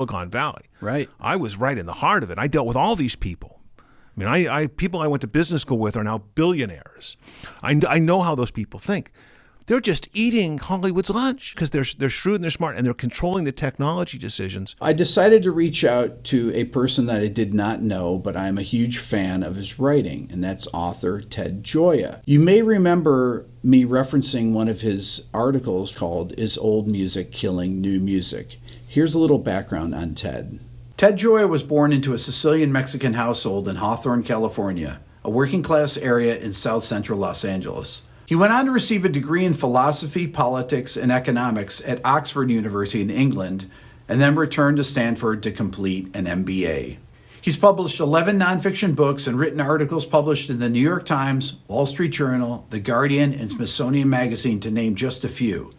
Silicon Valley. Right. I was right in the heart of it. I dealt with all these people. I mean, people I went to business school with are now billionaires. I know how those people think. They're just eating Hollywood's lunch because they're shrewd and they're smart and they're controlling the technology decisions. I decided to reach out to a person that I did not know, but I'm a huge fan of his writing, and that's author Ted Gioia. You may remember me referencing one of his articles called "Is Old Music Killing New Music?" Here's a little background on Ted. Ted Gioia was born into a Sicilian-Mexican household in Hawthorne, California, a working-class area in south central Los Angeles. He went on to receive a degree in philosophy, politics, and economics at Oxford University in England, and then returned to Stanford to complete an MBA. He's published 11 nonfiction books and written articles published in the New York Times, Wall Street Journal, The Guardian, and Smithsonian Magazine, to name just a few.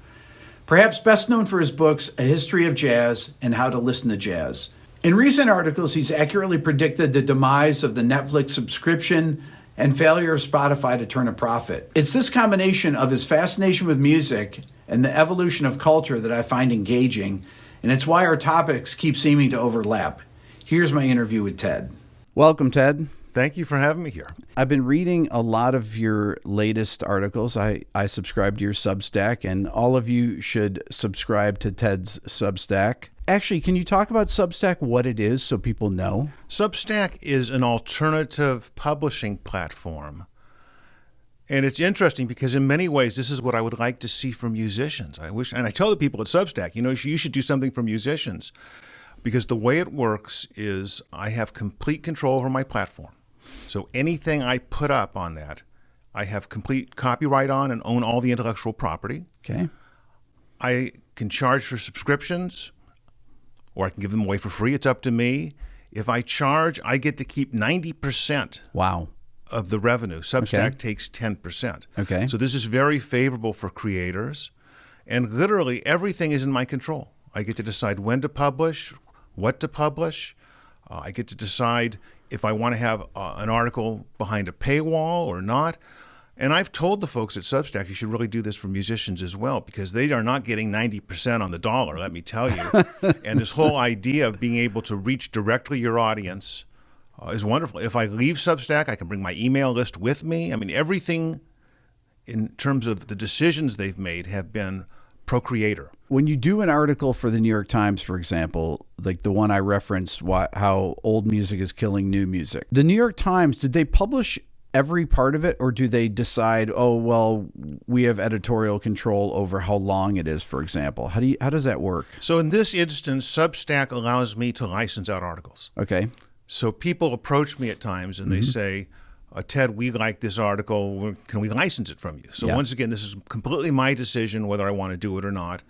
Perhaps best known for his books, A History of Jazz and How to Listen to Jazz. In recent articles, he's accurately predicted the demise of the Netflix subscription and failure of Spotify to turn a profit. It's this combination of his fascination with music and the evolution of culture that I find engaging, and it's why our topics keep seeming to overlap. Here's my interview with Ted. Welcome, Ted. Thank you for having me here. I've been reading a lot of your latest articles. I subscribe to your Substack, and all of you should subscribe to Ted's Substack. Actually, can you talk about Substack, what it is, so people know? Substack is an alternative publishing platform. And it's interesting because in many ways, this is what I would like to see from musicians. And I tell the people at Substack, you should do something for musicians. Because the way it works is I have complete control over my platform. So anything I put up on that, I have complete copyright on and own all the intellectual property. Okay. I can charge for subscriptions, or I can give them away for free. It's up to me. If I charge, I get to keep 90%. Wow. Of the revenue. Substack takes 10%. Okay. So this is very favorable for creators. And literally everything is in my control. I get to decide when to publish, what to publish. I get to decide if I want to have an article behind a paywall or not. And I've told the folks at Substack you should really do this for musicians as well, because they are not getting 90% on the dollar, let me tell you. And this whole idea of being able to reach directly your audience is wonderful. If I leave Substack, I can bring my email list with me. I mean, everything in terms of the decisions they've made have been pro-creator. When you do an article for the New York Times, for example, like the one I referenced, how old music is killing new music, the New York Times, did they publish every part of it, or do they decide, oh, well, we have editorial control over how long it is, for example? How does that work? So in this instance, Substack allows me to license out articles. Okay. So people approach me at times and they say, Ted, we like this article. Can we license it from you? So once again, this is completely my decision whether I want to do it or not.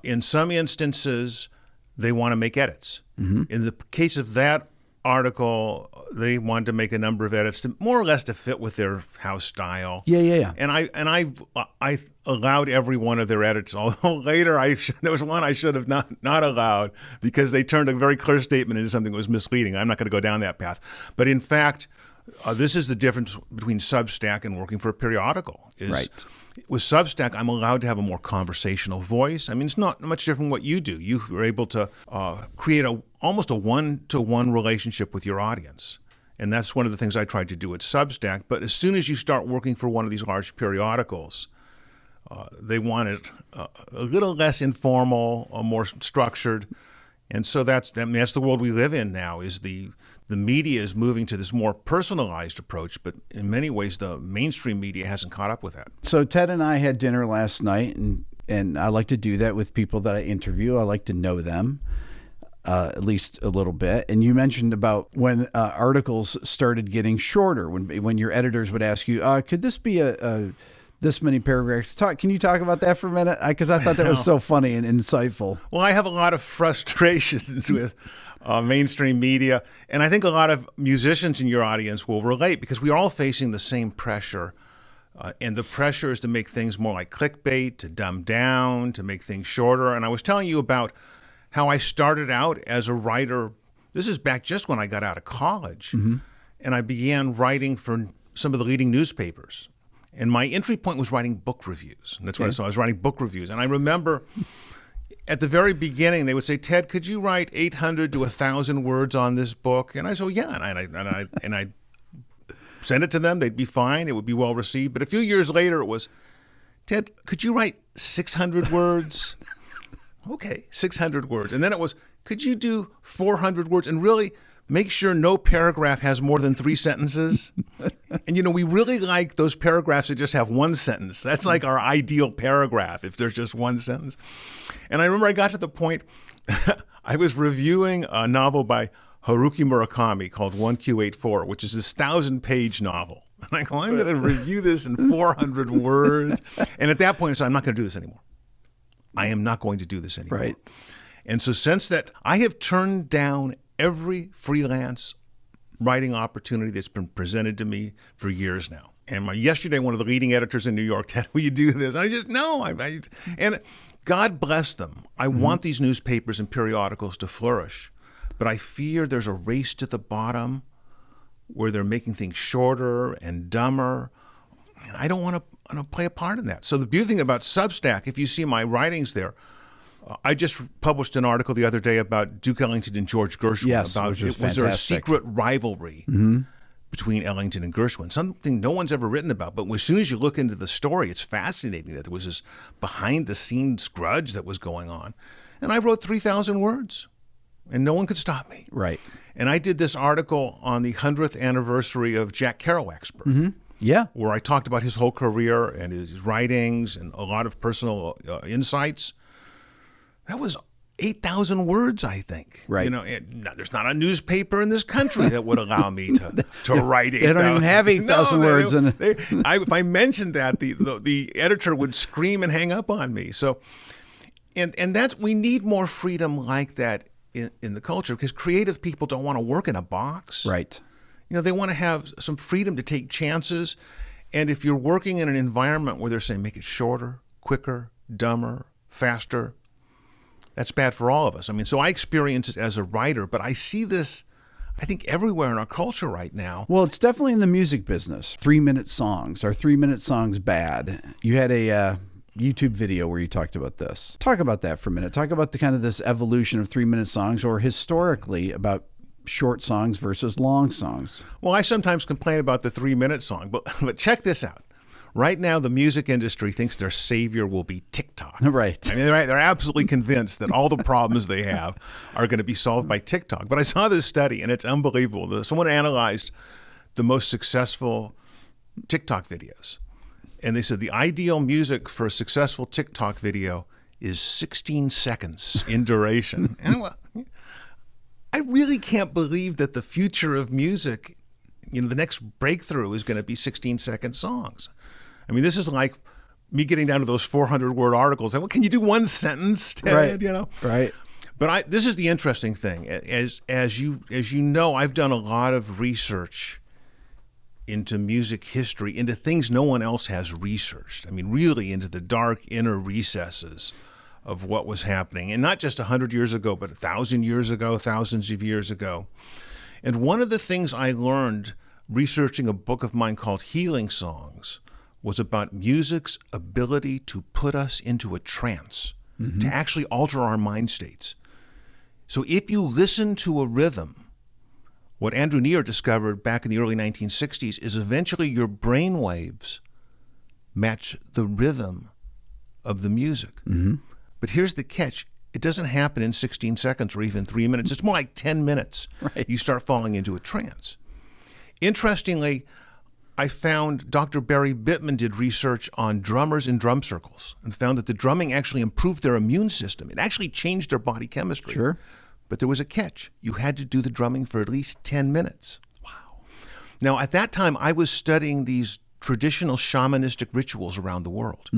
In some instances, they want to make edits. In the case of that article, they wanted to make a number of edits to more or less to fit with their house style. Yeah. And I allowed every one of their edits. Although later there was one I should have not allowed because they turned a very clear statement into something that was misleading. I'm not going to go down that path. But in fact, this is the difference between Substack and working for a periodical. Right. With Substack, I'm allowed to have a more conversational voice. I mean, it's not much different from what you do. You are able to create almost a one-to-one relationship with your audience. And that's one of the things I tried to do at Substack. But as soon as you start working for one of these large periodicals, they want it a little less informal, more structured. And so that's the world we live in now, is the media is moving to this more personalized approach, but in many ways the mainstream media hasn't caught up with that. So Ted and I had dinner last night, and I like to do that with people that I interview. I like to know them at least a little bit. And you mentioned about when articles started getting shorter, when your editors would ask you, could this be a this many paragraphs? Can you talk about that for a minute? Because I thought that was so funny and insightful. Well, I have a lot of frustrations with mainstream media, and I think a lot of musicians in your audience will relate because we are all facing the same pressure. And the pressure is to make things more like clickbait, to dumb down, to make things shorter. And I was telling you about how I started out as a writer. This is back just when I got out of college, and I began writing for some of the leading newspapers. And my entry point was writing book reviews. And that's what I saw. I was writing book reviews. And I remember at the very beginning, they would say, Ted, could you write 800 to 1,000 words on this book? And I said, yeah, and I send it to them. They'd be fine. It would be well received. But a few years later, it was, Ted, could you write 600 words? Okay, 600 words. And then it was, could you do 400 words and really make sure no paragraph has more than 3 sentences? And, we really like those paragraphs that just have one sentence. That's like our ideal paragraph if there's just one sentence. And I remember I got to the point, I was reviewing a novel by Haruki Murakami called 1Q84, which is this 1,000-page novel. And I go, I'm going to review this in 400 words. And at that point, I said, I'm not going to do this anymore. I am not going to do this anymore. Right. And so since that, I have turned down every freelance writing opportunity that's been presented to me for years now. And yesterday, one of the leading editors in New York said, will you do this? And I just, no. And God bless them. I want these newspapers and periodicals to flourish. But I fear there's a race to the bottom where they're making things shorter and dumber. And I don't want to play a part in that. So the beauty thing about Substack, if you see my writings there, I just published an article the other day about Duke Ellington and George Gershwin. Yes, about which was was there a fantastic. secret rivalry between Ellington and Gershwin, something no one's ever written about. But as soon as you look into the story, it's fascinating that there was this behind-the-scenes grudge that was going on. And I wrote 3,000 words, and no one could stop me. Right. And I did this article on the 100th anniversary of Jack Kerouac's birth. Yeah. Where I talked about his whole career and his writings and a lot of personal insights. That was 8,000 words, I think. Right. There's not a newspaper in this country that would allow me to write 8,000. They don't even have 8,000 words. If I mentioned that, the editor would scream and hang up on me. So, and that's, we need more freedom like that in the culture, because creative people don't want to work in a box. Right. They want to have some freedom to take chances. And if you're working in an environment where they're saying make it shorter, quicker, dumber, faster, that's bad for all of us. So I experience it as a writer, but I see this, I think, everywhere in our culture right now. Well, it's definitely in the music business. 3-minute songs. Are 3-minute songs bad? You had a YouTube video where you talked about this. Talk about that for a minute. Talk about the kind of this evolution of 3-minute songs, or historically about short songs versus long songs. Well, I sometimes complain about the 3-minute song, but check this out. Right now, the music industry thinks their savior will be TikTok. Right. They're absolutely convinced that all the problems they have are going to be solved by TikTok. But I saw this study, and it's unbelievable. Someone analyzed the most successful TikTok videos. And they said the ideal music for a successful TikTok video is 16 seconds in duration. And I really can't believe that the future of music, the next breakthrough is going to be 16-second songs. This is like me getting down to those 400-word articles. Can you do one sentence, Ted? Right. Right. But this is the interesting thing. As you know, I've done a lot of research into music history, into things no one else has researched. Really into the dark inner recesses of what was happening. And not just 100 years ago, but 1,000 years ago, thousands of years ago. And one of the things I learned researching a book of mine called Healing Songs was about music's ability to put us into a trance, to actually alter our mind states. So if you listen to a rhythm, what Andrew Neer discovered back in the early 1960s is eventually your brain waves match the rhythm of the music. But here's the catch. It doesn't happen in 16 seconds or even 3 minutes. It's more like 10 minutes. Right. You start falling into a trance. Interestingly, I found Dr. Barry Bittman did research on drummers in drum circles and found that the drumming actually improved their immune system. It actually changed their body chemistry. Sure. But there was a catch. You had to do the drumming for at least 10 minutes. Wow. Now, at that time, I was studying these traditional shamanistic rituals around the world,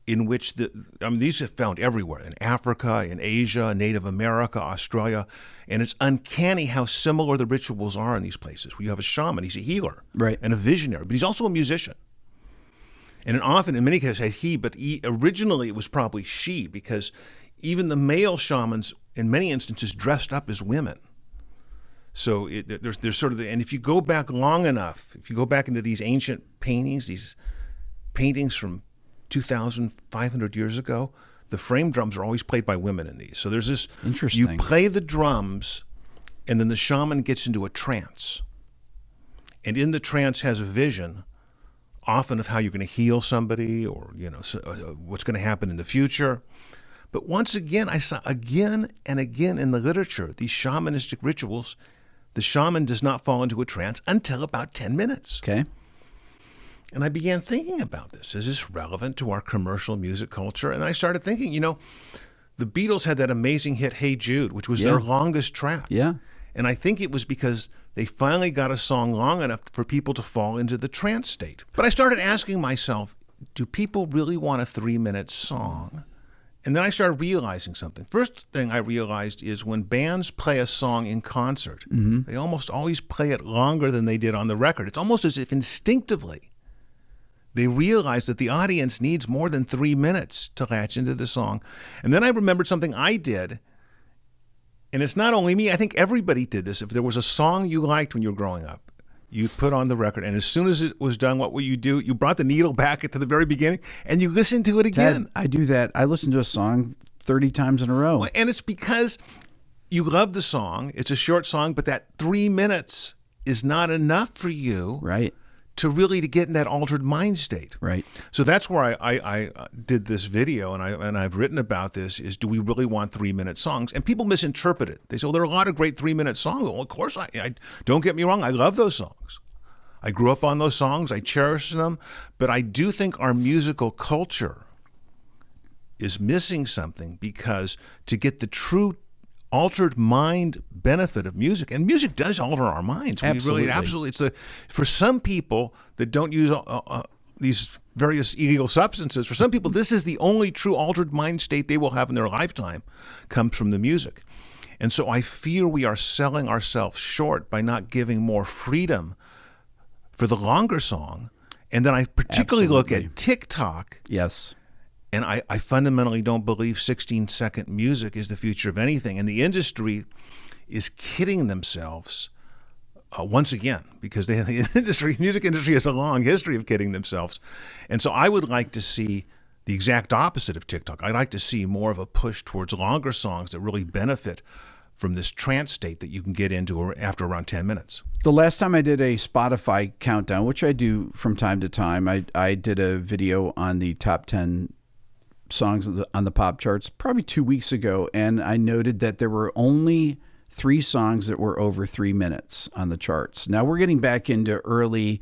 in which these are found everywhere, in Africa, in Asia, Native America, Australia. And it's uncanny how similar the rituals are in these places. Where you have a shaman, he's a healer, right, and a visionary, but he's also a musician. And often, in many cases, originally it was probably she, because even the male shamans, in many instances, dressed up as women. So there's sort of and if you go back long enough, if you go back into these ancient paintings, these paintings from 2,500 years ago, the frame drums are always played by women in these. So there's this, Interesting. you play the drums, and then the shaman gets into a trance. And in the trance has a vision, often of how you're going to heal somebody or, what's going to happen in the future. But once again, I saw again and again in the literature, these shamanistic rituals, the shaman does not fall into a trance until about 10 minutes. Okay. And I began thinking about this. Is this relevant to our commercial music culture? And then I started thinking, the Beatles had that amazing hit, Hey Jude, which was their longest track. Yeah. And I think it was because they finally got a song long enough for people to fall into the trance state. But I started asking myself, do people really want a 3-minute song? And then I started realizing something. First thing I realized is when bands play a song in concert, they almost always play it longer than they did on the record. It's almost as if instinctively they realize that the audience needs more than 3 minutes to latch into the song. And then I remembered something I did. And it's not only me. I think everybody did this. If there was a song you liked when you were growing up, you put on the record. And as soon as it was done, what would you do? You brought the needle back to the very beginning and you listened to it again. Ted, I do that. I listen to a song 30 times in a row. And it's because you love the song. It's a short song, but that 3 minutes is not enough for you. Right. To get in that altered mind state. Right. So that's where I did this video, and I've written about this, is do we really want 3-minute songs? And people misinterpret it. They say, well, there are a lot of great 3-minute songs. Well, of course, I don't get me wrong, I love those songs. I grew up on those songs. I cherish them. But I do think our musical culture is missing something, because to get the true altered mind benefit of music, and music does alter our minds. Absolutely. It's for some people that don't use these various illegal substances, for some people this is the only true altered mind state they will have in their lifetime, comes from the music. And so I fear we are selling ourselves short by not giving more freedom for the longer song. And then I particularly look at TikTok. Yes. And I fundamentally don't believe 16-second music is the future of anything. And the industry is kidding themselves once again, because the music industry has a long history of kidding themselves. And so I would like to see the exact opposite of TikTok. I'd like to see more of a push towards longer songs that really benefit from this trance state that you can get into after around 10 minutes. The last time I did a Spotify countdown, which I do from time to time, I did a video on the top 10 songs on the pop charts probably 2 weeks ago, and I noted that there were only 3 songs that were over 3 minutes on the charts. Now we're getting back into early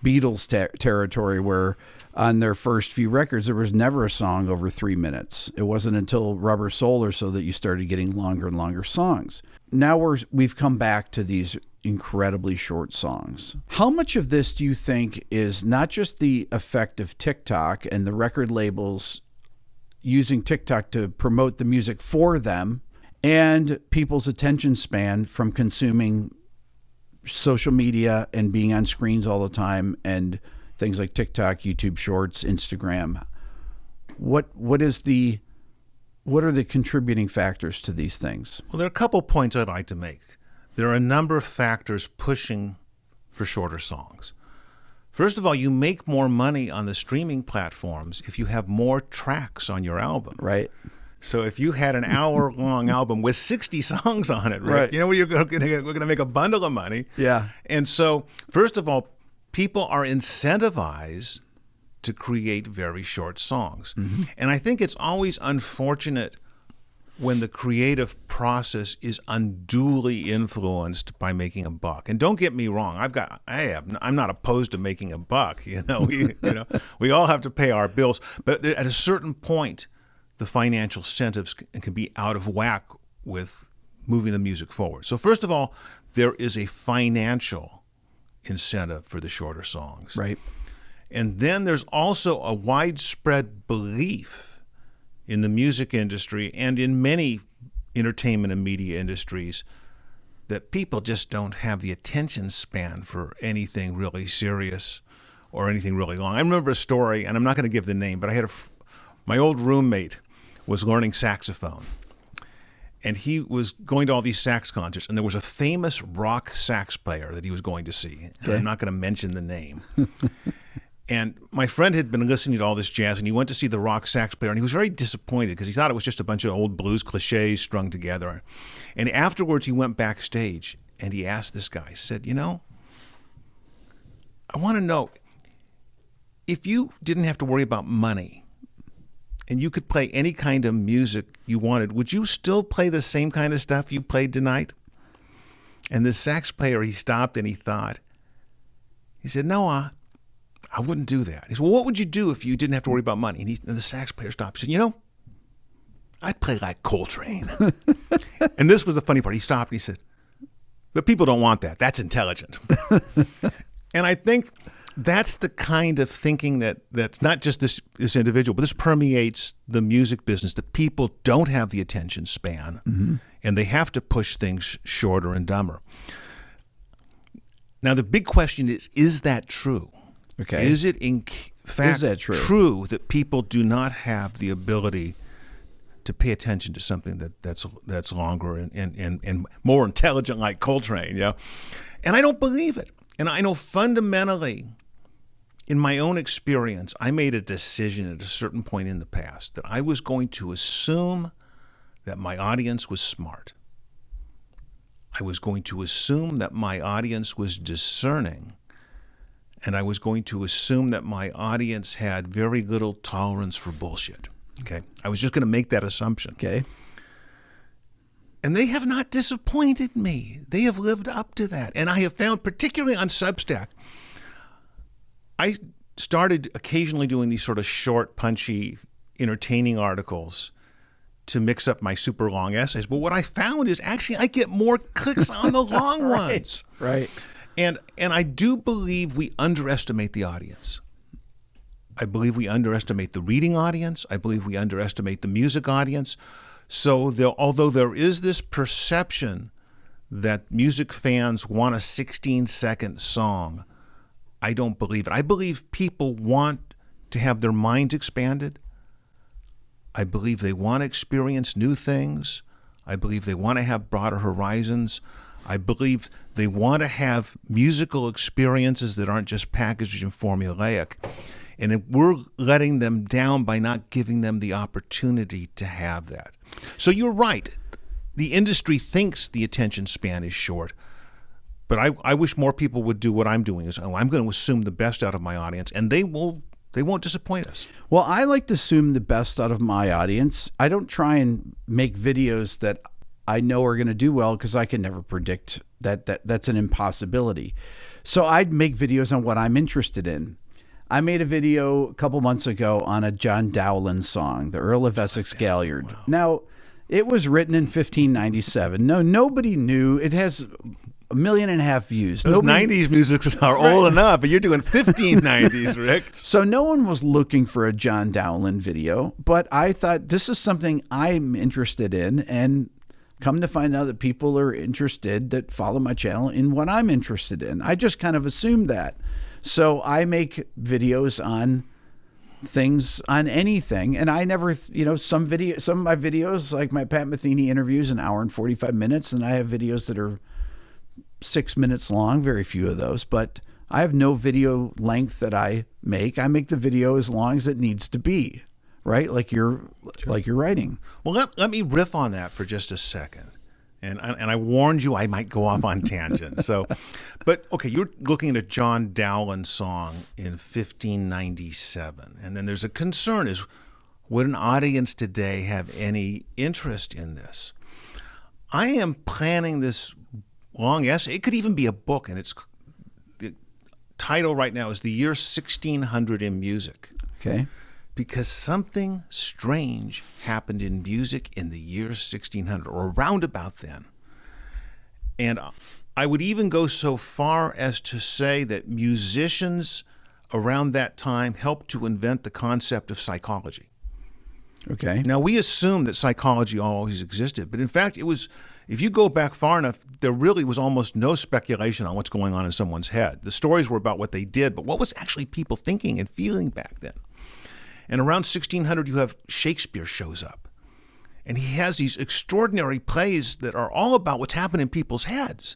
Beatles territory, where on their first few records there was never a song over 3 minutes. It wasn't until Rubber Soul or so that you started getting longer and longer songs. Now we've come back to these incredibly short songs. How much of this do you think is not just the effect of TikTok and the record labels using TikTok to promote the music for them, and people's attention span from consuming social media and being on screens all the time, and things like TikTok, YouTube Shorts, Instagram? What are the contributing factors to these things? Well, there are a couple points I'd like to make. There are a number of factors pushing for shorter songs. First of all, you make more money on the streaming platforms if you have more tracks on your album. Right. So if you had an hour-long album with 60 songs on it, right? You know, we're going to make a bundle of money. Yeah. And so, first of all, people are incentivized to create very short songs. Mm-hmm. And I think it's always unfortunate when the creative process is unduly influenced by making a buck. And don't get me wrong, I'm not opposed to making a buck. We all have to pay our bills, but at a certain point, the financial incentives can be out of whack with moving the music forward. So first of all, there is a financial incentive for the shorter songs. Right. And then there's also a widespread belief in the music industry and in many entertainment and media industries that people just don't have the attention span for anything really serious or anything really long. I remember a story, and I'm not going to give the name, but I had my old roommate was learning saxophone, and he was going to all these sax concerts, and there was a famous rock sax player that he was going to see. And I'm not going to mention the name. And my friend had been listening to all this jazz, and he went to see the rock sax player, and he was very disappointed because he thought it was just a bunch of old blues cliches strung together. And afterwards, he went backstage, and he asked this guy, said, I want to know, if you didn't have to worry about money and you could play any kind of music you wanted, would you still play the same kind of stuff you played tonight? And the sax player, he stopped and he thought. He said, no, I wouldn't do that. He said, well, what would you do if you didn't have to worry about money? And the sax player stopped. He said, I'd play like Coltrane. And this was the funny part. He stopped and he said, but people don't want that. That's intelligent. And I think that's the kind of thinking that's not just this individual, but this permeates the music business, that people don't have the attention span, and they have to push things shorter and dumber. Now, the big question is that true? Okay. Is it in fact true that people do not have the ability to pay attention to something that's longer and more intelligent, like Coltrane? And I don't believe it. And I know fundamentally, in my own experience, I made a decision at a certain point in the past that I was going to assume that my audience was smart. I was going to assume that my audience was discerning, and I was going to assume that my audience had very little tolerance for bullshit. Okay? I was just going to make that assumption. Okay. And they have not disappointed me. They have lived up to that. And I have found, particularly on Substack, I started occasionally doing these sort of short, punchy, entertaining articles to mix up my super long essays. But what I found is actually I get more clicks on the long ones. Right. And I do believe we underestimate the audience. I believe we underestimate the reading audience. I believe we underestimate the music audience. So although there is this perception that music fans want a 16-second song, I don't believe it. I believe people want to have their minds expanded. I believe they want to experience new things. I believe they want to have broader horizons. I believe they want to have musical experiences that aren't just packaged and formulaic. And if we're letting them down by not giving them the opportunity to have that. So you're right. The industry thinks the attention span is short. But I wish more people would do what I'm doing, is I'm going to assume the best out of my audience, and they won't disappoint us. Well, I like to assume the best out of my audience. I don't try and make videos that I know are going to do well, because I can never predict that's an impossibility. So I'd make videos on what I'm interested in. I made a video a couple months ago on a John Dowland song, the Earl of Essex Galliard. Wow. Now, it was written in 1597. No, nobody knew. It has 1.5 million views. Those 90s musics are old enough, but you're doing 1590s, Rick. So no one was looking for a John Dowland video, but I thought this is something I'm interested in, and come to find out that people are interested that follow my channel in what I'm interested in. I just kind of assumed that. So I make videos on things, on anything, and I never, some of my videos, like my Pat Metheny interviews, an hour and 45 minutes, and I have videos that are 6 minutes long, very few of those, but I have no video length that I make. I make the video as long as it needs to be, right? Like you're writing. Well, let me riff on that for just a second. And I warned you I might go off on tangents. But okay, you're looking at a John Dowland song in 1597, and then there's a concern: is would an audience today have any interest in this? I am planning this long essay. It could even be a book, and the title right now is "The Year 1600 in Music." Okay. Because something strange happened in music in the year 1600, or around about then. And I would even go so far as to say that musicians around that time helped to invent the concept of psychology. Okay. Now, we assume that psychology always existed, but in fact, it was, if you go back far enough, there really was almost no speculation on what's going on in someone's head. The stories were about what they did, but what was actually people thinking and feeling back then? And around 1600, you have Shakespeare shows up. And he has these extraordinary plays that are all about what's happening in people's heads.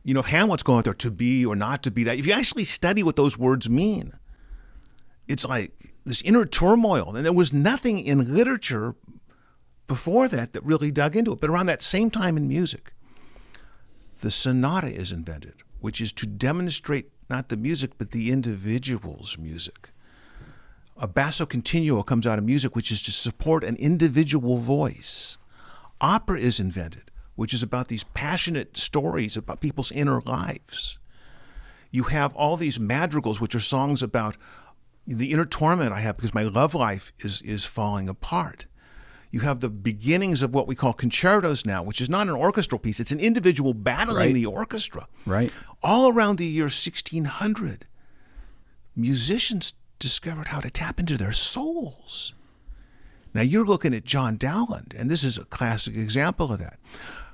Hamlet's going there, to be or not to be that. If you actually study what those words mean, it's like this inner turmoil. And there was nothing in literature before that really dug into it. But around that same time in music, the sonata is invented, which is to demonstrate not the music, but the individual's music. A basso continuo comes out of music, which is to support an individual voice. Opera is invented, which is about these passionate stories about people's inner lives. You have all these madrigals, which are songs about the inner torment I have because my love life is falling apart. You have the beginnings of what we call concertos now, which is not an orchestral piece. It's an individual battling the orchestra. Right. All around the year 1600, musicians discovered how to tap into their souls. Now, you're looking at John Dowland, and this is a classic example of that.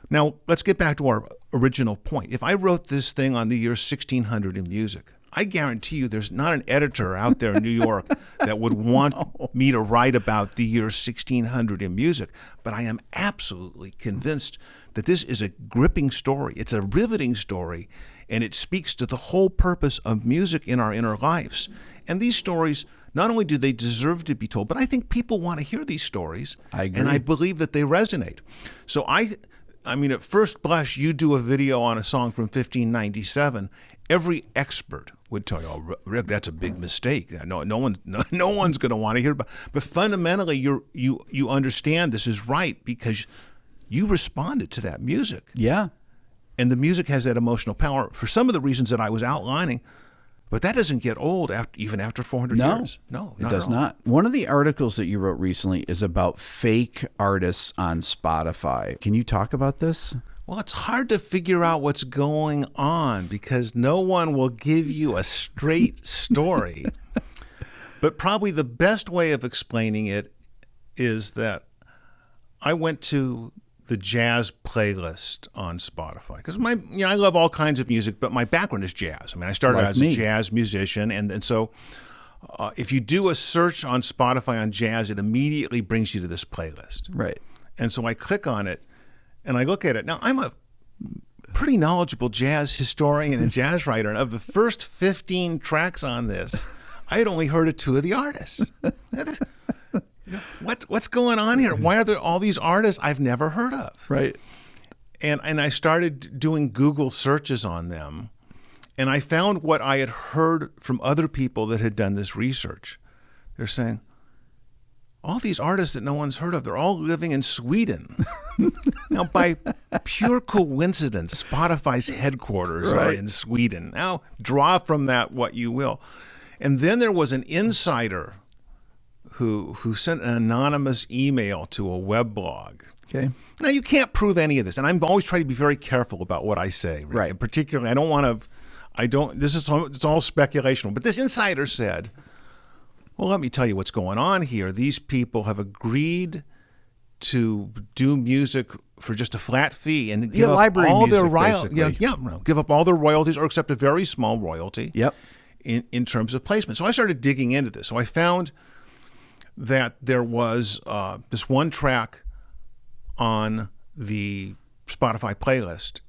Now, let's get back to our original point. If I wrote this thing on the year 1600 in music, I guarantee you there's not an editor out there in New York that would want me to write about the year 1600 in music. But I am absolutely convinced that this is a gripping story. It's a riveting story, and it speaks to the whole purpose of music in our inner lives. And these stories, not only do they deserve to be told, but I think people want to hear these stories. I agree. And I believe that they resonate. So I mean, at first blush, you do a video on a song from 1597, every expert would tell you, "Oh, Rick, that's a big mistake. No one's going to want to hear about." But fundamentally, you understand this is right because you responded to that music. Yeah. And the music has that emotional power for some of the reasons that I was outlining. But that doesn't get old even after 400 years. No, it does not. One of the articles that you wrote recently is about fake artists on Spotify. Can you talk about this? Well, it's hard to figure out what's going on because no one will give you a straight story. But probably the best way of explaining it is that I went to the jazz playlist on Spotify because I love all kinds of music, but my background is jazz. I mean, I started out as a jazz musician, and so if you do a search on Spotify on jazz, it immediately brings you to this playlist. Right. And so I click on it, and I look at it. Now, I'm a pretty knowledgeable jazz historian and jazz writer, and of the first 15 tracks on this, I had only heard of 2 of the artists. What's going on here? Why are there all these artists I've never heard of? Right. And I started doing Google searches on them, and I found what I had heard from other people that had done this research. They're saying, all these artists that no one's heard of, they're all living in Sweden. Now, by pure coincidence, Spotify's headquarters are in Sweden. Now, draw from that what you will. And then there was an insider who sent an anonymous email to a web blog. Okay. Now, you can't prove any of this, and I'm always trying to be very careful about what I say. Rick. Right. And particularly, it's all speculation. But this insider said, well, let me tell you what's going on here. These people have agreed to do music for just a flat fee and give up all their royalties. Give up all their royalties or accept a very small royalty. Yep. In terms of placement. So I started digging into this. So I found that there was this one track on the Spotify playlist,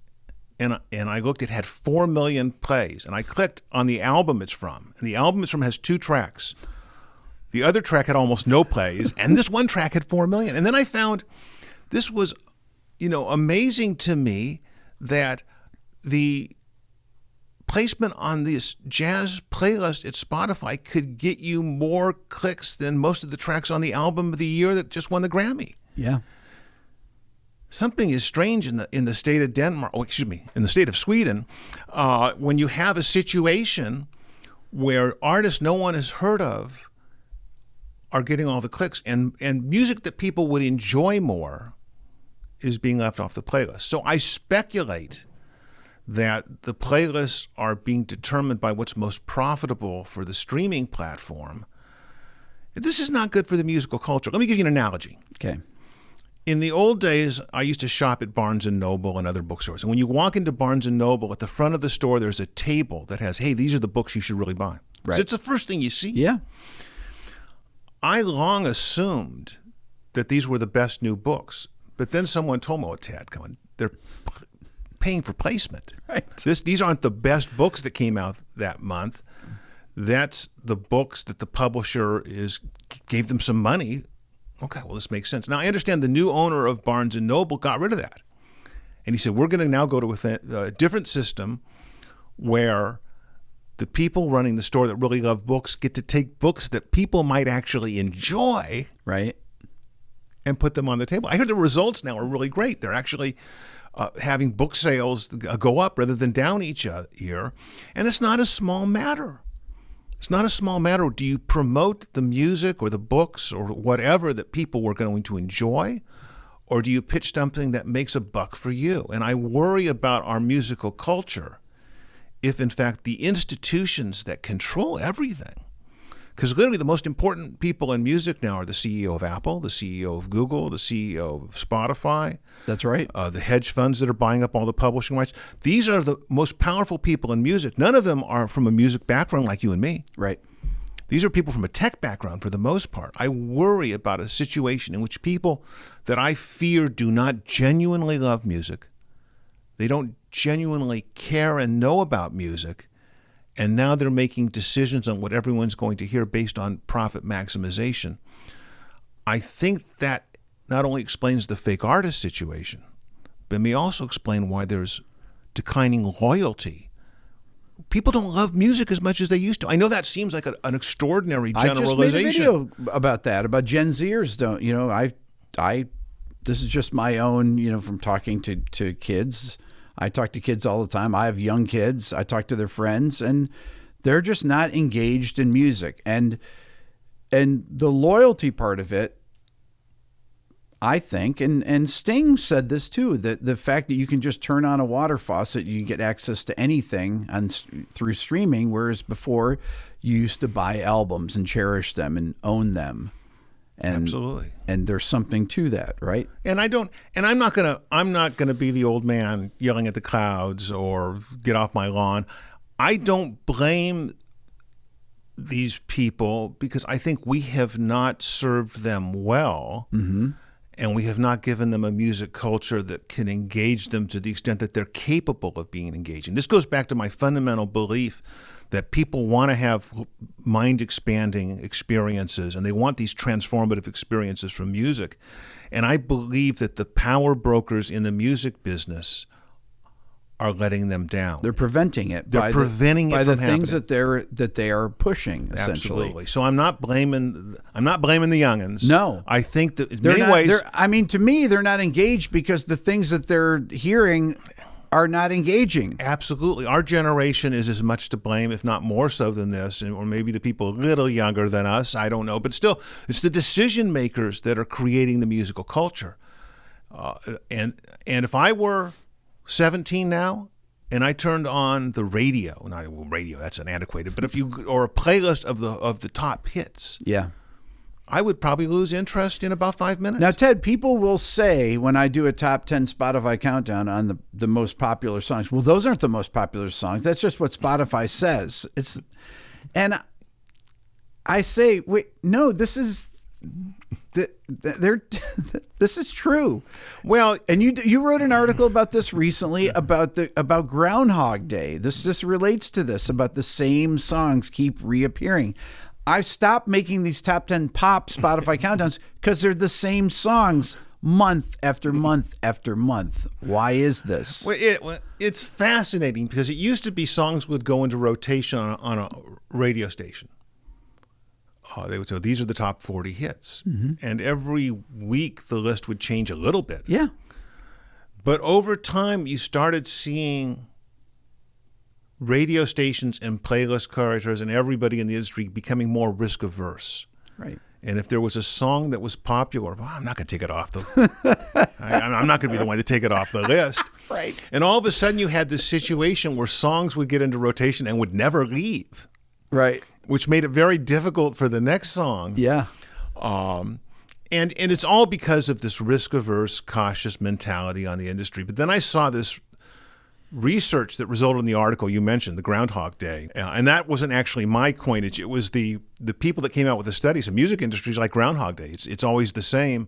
and I looked, it had 4 million plays, and I clicked on the album it's from, and the album it's from has 2 tracks. The other track had almost no plays, and this one track had 4 million. And then I found this was, amazing to me that the placement on this jazz playlist at Spotify could get you more clicks than most of the tracks on the album of the year that just won the Grammy. Yeah. Something is strange in the state of Denmark. Oh, excuse me, in the state of Sweden, when you have a situation where artists no one has heard of are getting all the clicks, and music that people would enjoy more is being left off the playlist. So I speculate that the playlists are being determined by what's most profitable for the streaming platform. This is not good for the musical culture. Let me give you an analogy. Okay. In the old days, I used to shop at Barnes & Noble and other bookstores. And when you walk into Barnes & Noble, at the front of the store, there's a table that has, hey, these are the books you should really buy. Right. So it's the first thing you see. Yeah. I long assumed that these were the best new books. But then someone told me, Ted, come on, they're paying for placement. Right. These aren't the best books that came out that month. that's the books that the publisher gave them some money. Okay, well, this makes sense. Now, I understand the new owner of Barnes & Noble got rid of that. And he said, we're going to now go to a different system where the people running the store that really love books get to take books that people might actually enjoy, right, and put them on the table. I heard the results now are really great. They're actually having book sales go up rather than down each year. And it's not a small matter. It's not a small matter. Do you promote the music or the books or whatever that people were going to enjoy? Or do you pitch something that makes a buck for you? And I worry about our musical culture if, in fact, the institutions that control everything, because literally the most important people in music now are the CEO of Apple, the CEO of Google, the CEO of Spotify. That's right. The hedge funds that are buying up all the publishing rights. These are the most powerful people in music. None of them are from a music background like you and me. Right. These are people from a tech background for the most part. I worry about a situation in which people that I fear do not genuinely love music, they don't genuinely care and know about music, and now they're making decisions on what everyone's going to hear based on profit maximization. I think that not only explains the fake artist situation, but may also explain why there's declining loyalty. People don't love music as much as they used to. I know that seems like an extraordinary generalization. I just made a video about that, about Gen Zers don't, this is just my own, from talking to kids. I talk to kids all the time. I have young kids. I talk to their friends, and they're just not engaged in music. And the loyalty part of it, I think, and Sting said this too, that the fact that you can just turn on a water faucet, you get access to anything through streaming, whereas before you used to buy albums and cherish them and own them. And, absolutely. And there's something to that, right? And I'm not gonna be the old man yelling at the clouds or get off my lawn. I don't blame these people because I think we have not served them well. Mm-hmm. And we have not given them a music culture that can engage them to the extent that they're capable of being engaging. This goes back to my fundamental belief that people want to have mind-expanding experiences, and they want these transformative experiences from music. And I believe that the power brokers in the music business are letting them down. They're preventing it. They're preventing it by from the things happening. that they are pushing, essentially. Absolutely. So I'm not blaming the youngins. No, I think that in many ways, to me, they're not engaged because the things that they're hearing are not engaging. Absolutely. Our generation is as much to blame, if not more so than this, or maybe the people a little younger than us. I don't know. But still, it's the decision makers that are creating the musical culture. And if I were 17 now, and I turned on the radio, radio, that's an antiquated, but or a playlist of the top hits. Yeah. I would probably lose interest in about 5 minutes. Now, Ted, people will say when I do a top 10 Spotify countdown on the most popular songs, well, those aren't the most popular songs. That's just what Spotify says. And I say, wait, no, this is this is true. Well, and you wrote an article about this recently about Groundhog Day. This relates to this, about the same songs keep reappearing. I stopped making these top 10 pop Spotify countdowns because they're the same songs month after month after month. Why is this? Well, it's fascinating because it used to be songs would go into rotation on a radio station. They would say, these are the top 40 hits. Mm-hmm. And every week the list would change a little bit. Yeah. But over time you started seeing radio stations and playlist curators and everybody in the industry becoming more risk averse. Right. And if there was a song that was popular, well, I'm not going to take it off I'm not going to be the one to take it off the list. Right. And all of a sudden you had this situation where songs would get into rotation and would never leave. Right. Which made it very difficult for the next song. Yeah. And it's all because of this risk-averse, cautious mentality on the industry. But then I saw this research that resulted in the article you mentioned, the Groundhog Day. And that wasn't actually my coinage. It was the people that came out with the studies. The music industry is like Groundhog Day. It's always the same.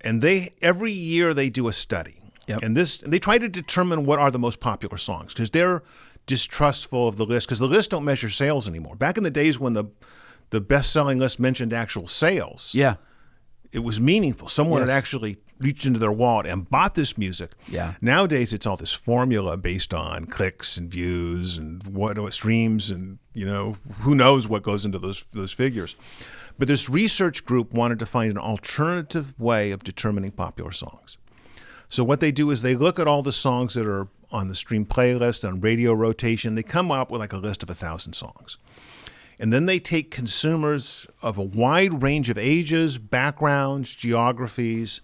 And every year they do a study. Yep. And they try to determine what are the most popular songs because they're distrustful of the list because the lists don't measure sales anymore. Back in the days when the best-selling list mentioned actual sales, Yeah. it was meaningful. Someone had Yes. actually reached into their wallet and bought this music. Yeah. Nowadays, it's all this formula based on clicks and views and what streams and, who knows what goes into those figures. But this research group wanted to find an alternative way of determining popular songs. So what they do is they look at all the songs that are on the stream playlist, on radio rotation. They come up with like a list of 1,000 songs. And then they take consumers of a wide range of ages, backgrounds, geographies,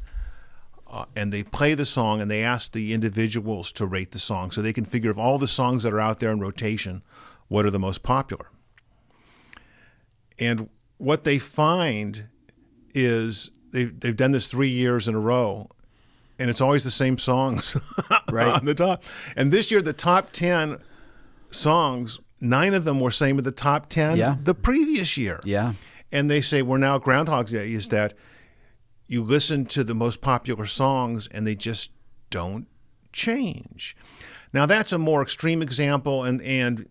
and they play the song and they ask the individuals to rate the song so they can figure of all the songs that are out there in rotation, what are the most popular. And what they find is they've done this 3 years in a row, and it's always the same songs Right. on the top. And this year, the top 10 songs, 9 of them were same with the top 10 the previous year. Yeah. And they say, we're now Groundhog's Day, is that you listen to the most popular songs and they just don't change. Now, that's a more extreme example, and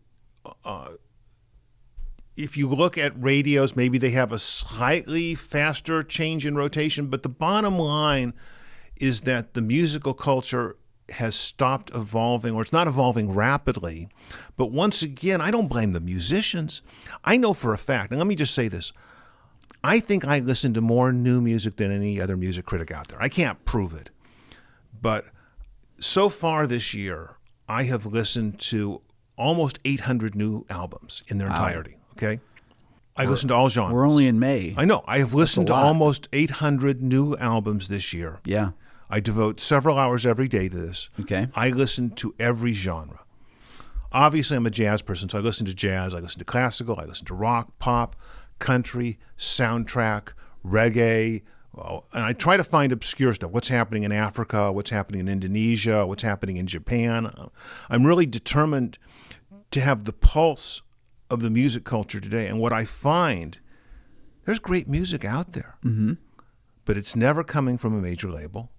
if you look at radios, maybe they have a slightly faster change in rotation, but the bottom line is that the musical culture has stopped evolving, or it's not evolving rapidly. But once again, I don't blame the musicians. I know for a fact, and let me just say this, I think I listen to more new music than any other music critic out there. I can't prove it. But so far this year, I have listened to almost 800 new albums in their entirety, okay? I listen to all genres. We're only in May. I know. I have listened to almost 800 new albums this year. Yeah. I devote several hours every day to this. Okay. I listen to every genre. Obviously, I'm a jazz person, so I listen to jazz, I listen to classical, I listen to rock, pop, country, soundtrack, reggae, and I try to find obscure stuff. What's happening in Africa, what's happening in Indonesia, what's happening in Japan. I'm really determined to have the pulse of the music culture today. And what I find, there's great music out there, but it's never coming from a major label.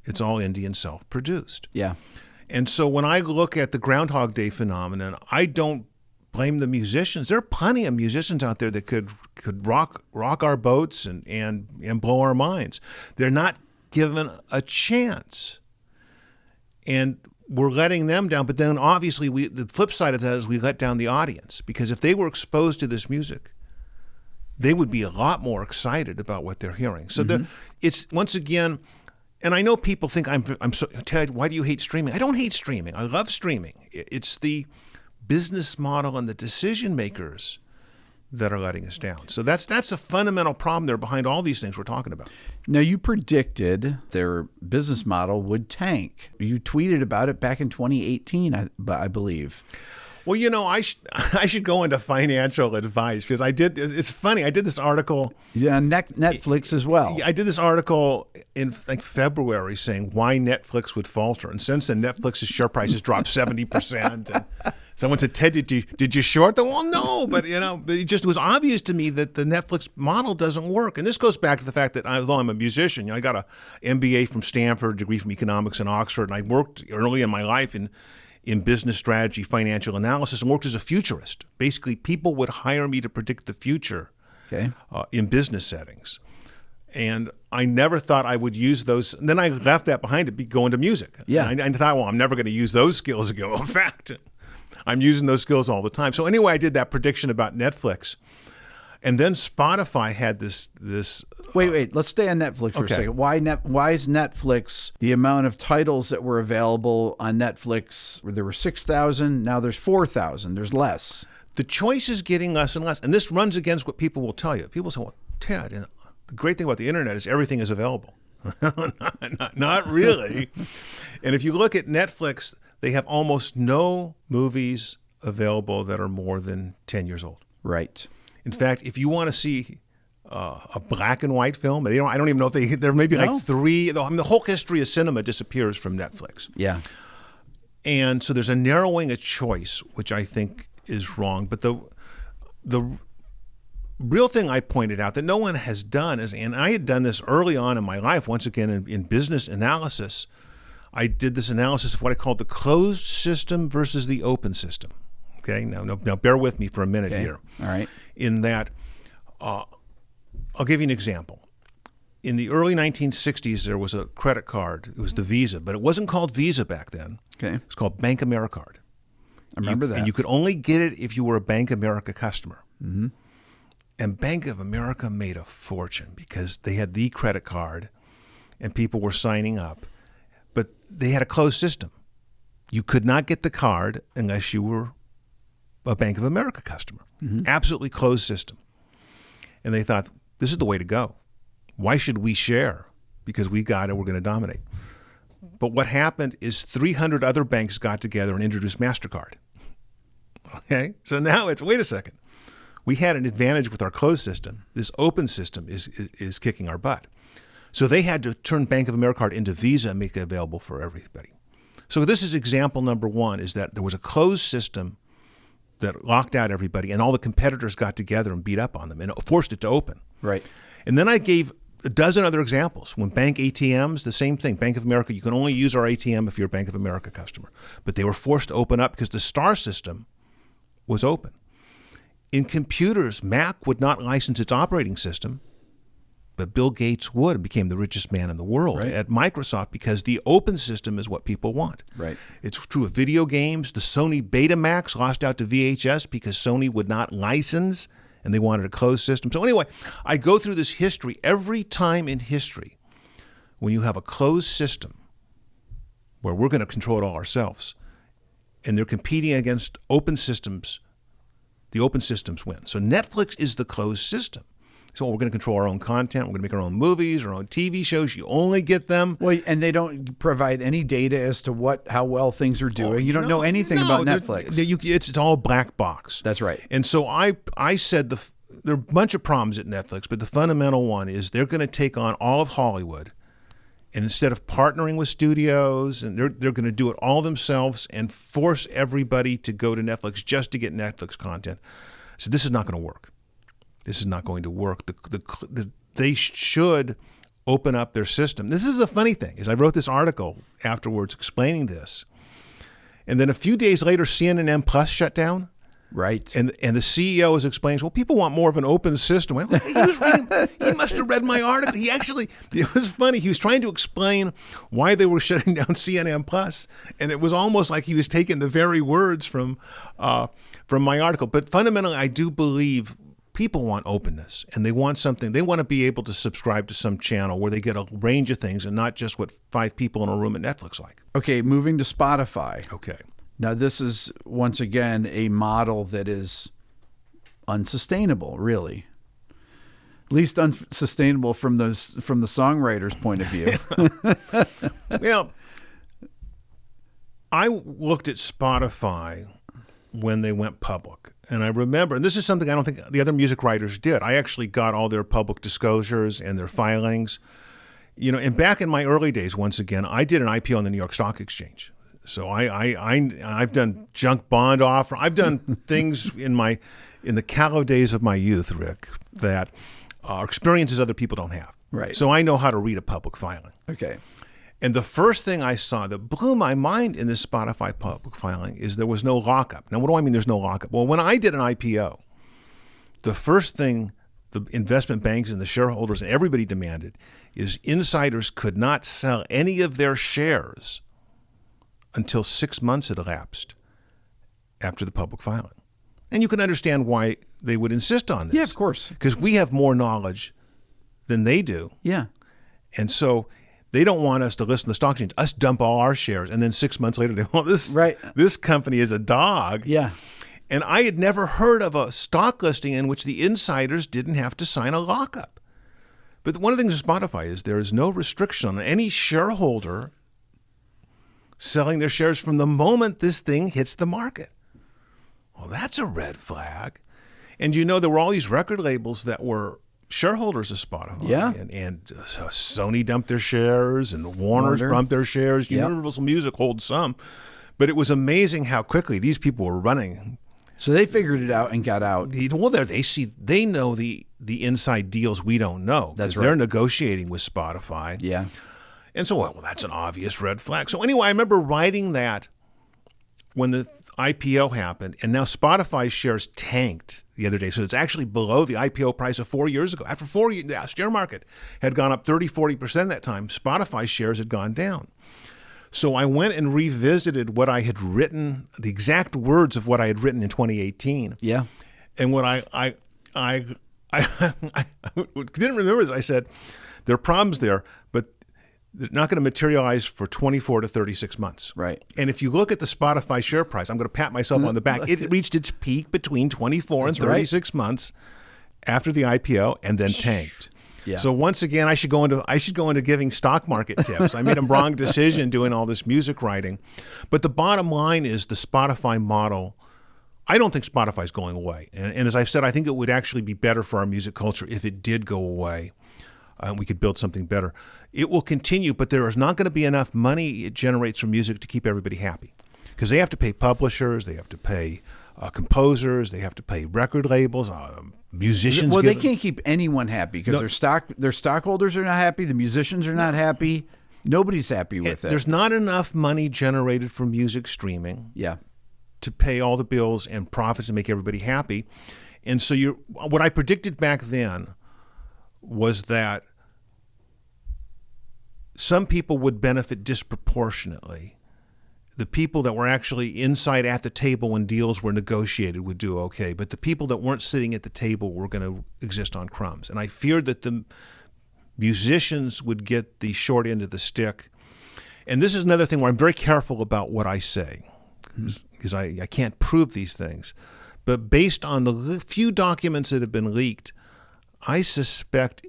It's all indie and self-produced. Yeah. And so when I look at the Groundhog Day phenomenon, I don't blame the musicians. There are plenty of musicians out there that could rock our boats and blow our minds. They're not given a chance. And we're letting them down. But then obviously the flip side of that is we let down the audience, because if they were exposed to this music, they would be a lot more excited about what they're hearing. So it's, once again, and I know people think I'm so, Ted, why do you hate streaming? I don't hate streaming. I love streaming. It's the business model and the decision makers that are letting us down. So that's a fundamental problem there behind all these things we're talking about. Now, you predicted their business model would tank. You tweeted about it back in 2018, I believe. Well, I should go into financial advice because it's funny, I did this article. Yeah, Netflix as well. I did this article in February saying why Netflix would falter. And since then, Netflix's share price has dropped 70%. And someone said, Ted, did you short them? Well, no, but it was obvious to me that the Netflix model doesn't work. And this goes back to the fact that although I'm a musician, I got an MBA from Stanford, degree from economics in Oxford, and I worked early in my life in business strategy, financial analysis, and worked as a futurist. Basically, people would hire me to predict the future in business settings. And I never thought I would use those. And then I left that behind to go into music. Yeah. And I thought, well, I'm never going to use those skills again. Well, in fact, I'm using those skills all the time. So anyway, I did that prediction about Netflix. And then Spotify had this. Wait. Let's stay on Netflix for a second. Why is Netflix, the amount of titles that were available on Netflix, there were 6,000, now there's 4,000, there's less. The choice is getting less and less. And this runs against what people will tell you. People say, well, Ted, the great thing about the internet is everything is available. Not really. And if you look at Netflix, they have almost no movies available that are more than 10 years old. Right. In fact, if you want to see a black and white film, I don't even know if there may be like 3. The whole history of cinema disappears from Netflix. Yeah. And so there's a narrowing of choice, which I think is wrong. But the real thing I pointed out that no one has done is, and I had done this early on in my life, once again in business analysis, I did this analysis of what I called the closed system versus the open system. Okay, now bear with me for a minute here. All right. In that, I'll give you an example. In the early 1960s, there was a credit card. It was the Visa, but it wasn't called Visa back then. Okay. It was called Bank Americard. I remember that. And you could only get it if you were a Bank America customer. Mm-hmm. And Bank of America made a fortune because they had the credit card and people were signing up. But they had a closed system. You could not get the card unless you were a Bank of America customer. Mm-hmm. Absolutely closed system. And they thought, this is the way to go. Why should we share? Because we got it, we're going to dominate. But what happened is 300 other banks got together and introduced MasterCard. Okay? So now it's, wait a second. We had an advantage with our closed system. This open system is kicking our butt. So they had to turn Bank of America into Visa and make it available for everybody. So this is example number one, is that there was a closed system that locked out everybody, and all the competitors got together and beat up on them and forced it to open. Right. And then I gave a dozen other examples. When bank ATMs, the same thing. Bank of America, you can only use our ATM if you're a Bank of America customer. But they were forced to open up because the STAR system was open. In computers, Mac would not license its operating system, but Bill Gates would and became the richest man in the world at Microsoft because the open system is what people want. Right. It's true of video games. The Sony Betamax lost out to VHS because Sony would not license and they wanted a closed system. So anyway, I go through this history. Every time in history, when you have a closed system where we're going to control it all ourselves and they're competing against open systems, the open systems win. So Netflix is the closed system. So we're going to control our own content. We're going to make our own movies, our own TV shows. You only get them. Well, and they don't provide any data as to how well things are doing. You don't know anything about Netflix. It's all black box. That's right. And so I said there are a bunch of problems at Netflix, but the fundamental one is they're going to take on all of Hollywood, and instead of partnering with studios, and they're going to do it all themselves and force everybody to go to Netflix just to get Netflix content. So this is not going to work. This is not going to work. They should open up their system. This is the funny thing, is I wrote this article afterwards explaining this. And then a few days later, CNN Plus shut down. Right. And the CEO is explaining, well, people want more of an open system. Well, he must have read my article. It was funny. He was trying to explain why they were shutting down CNN Plus. And it was almost like he was taking the very words from my article. But fundamentally, I do believe people want openness, and they want something. They want to be able to subscribe to some channel where they get a range of things and not just what 5 people in a room at Netflix like. Okay, moving to Spotify. Okay. Now, this is, once again, a model that is unsustainable, really. At least unsustainable from the songwriter's point of view. Well, I looked at Spotify when they went public. And I remember, and this is something I don't think the other music writers did. I actually got all their public disclosures and their filings. And back in my early days, once again, I did an IPO on the New York Stock Exchange. So I've done junk bond offer. I've done things in the callow days of my youth, Rick, that are experiences other people don't have. Right. So I know how to read a public filing. Okay. And the first thing I saw that blew my mind in this Spotify public filing is there was no lockup. Now, what do I mean there's no lockup? Well, when I did an IPO, the first thing the investment banks and the shareholders and everybody demanded is insiders could not sell any of their shares until 6 months had elapsed after the public filing. And you can understand why they would insist on this. Yeah, of course. Because we have more knowledge than they do. Yeah. And so they don't want us to list in the stock exchange, us dump all our shares, and then 6 months later, this company is a dog. Yeah. And I had never heard of a stock listing in which the insiders didn't have to sign a lockup. But one of the things with Spotify is there is no restriction on any shareholder selling their shares from the moment this thing hits the market. Well, that's a red flag. And there were all these record labels that were shareholders of Spotify. Yeah. And Sony dumped their shares and Warner's dumped their shares. Yep. Universal Music holds some. But it was amazing how quickly these people were running. So they figured it out and got out. They know the inside deals we don't know. That's right. They're negotiating with Spotify. Yeah. And so, well, that's an obvious red flag. So anyway, I remember writing that when the IPO happened, and now Spotify's shares tanked the other day. So it's actually below the IPO price of 4 years ago. After 4 years, the share market had gone up 30-40% that time. Spotify's shares had gone down. So I went and revisited what I had written, the exact words of what I had written in 2018. Yeah. And what I didn't remember is I said, there are problems there, but they're not going to materialize for 24 to 36 months. Right. And if you look at the Spotify share price, I'm going to pat myself on the back. It reached its peak between 24 and 36 months after the IPO and then tanked. Yeah. So once again, I should go into giving stock market tips. I made a wrong decision doing all this music writing. But the bottom line is the Spotify model. I don't think Spotify is going away. And as I've said, I think it would actually be better for our music culture if it did go away. We could build something better. It will continue, but there is not going to be enough money it generates from music to keep everybody happy. Because they have to pay publishers, they have to pay composers, they have to pay record labels, musicians. Well, they can't keep anyone happy because their stockholders are not happy, the musicians are not happy. Nobody's happy with it. There's not enough money generated from music streaming to pay all the bills and profits and make everybody happy. And so what I predicted back then was that some people would benefit disproportionately. The people that were actually inside at the table when deals were negotiated would do okay, but the people that weren't sitting at the table were going to exist on crumbs. And I feared that the musicians would get the short end of the stick. And this is another thing where I'm very careful about what I say, because I can't prove these things. But based on the few documents that have been leaked, I suspect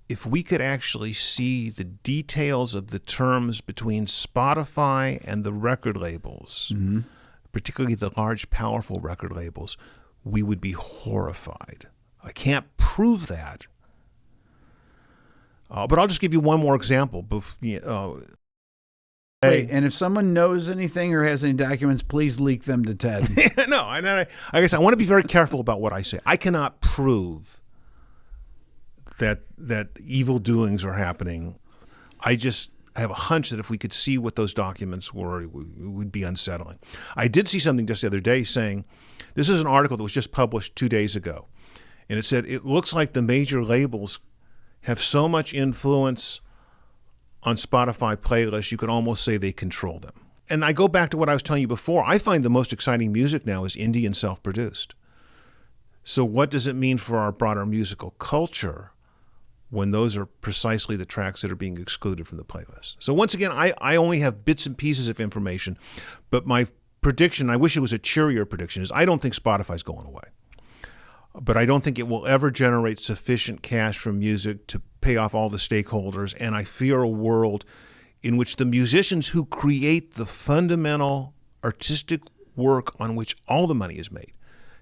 if we could actually see the details of the terms between Spotify and the record labels, particularly the large, powerful record labels, we would be horrified. I can't prove that. But I'll just give you one more example. Wait, and if someone knows anything or has any documents, please leak them to Ted. No, I guess I want to be very careful about what I say. I cannot prove that evil doings are happening. I have a hunch that if we could see what those documents were, it would be unsettling. I did see something just the other day saying, this is an article that was just published 2 days ago, and it said, it looks like the major labels have so much influence on Spotify playlists, you could almost say they control them. And I go back to what I was telling you before. I find the most exciting music now is indie and self-produced. So what does it mean for our broader musical culture when those are precisely the tracks that are being excluded from the playlist? So once again, I only have bits and pieces of information, but my prediction, I wish it was a cheerier prediction, is I don't think Spotify's going away. But I don't think it will ever generate sufficient cash from music to pay off all the stakeholders, and I fear a world in which the musicians who create the fundamental artistic work on which all the money is made,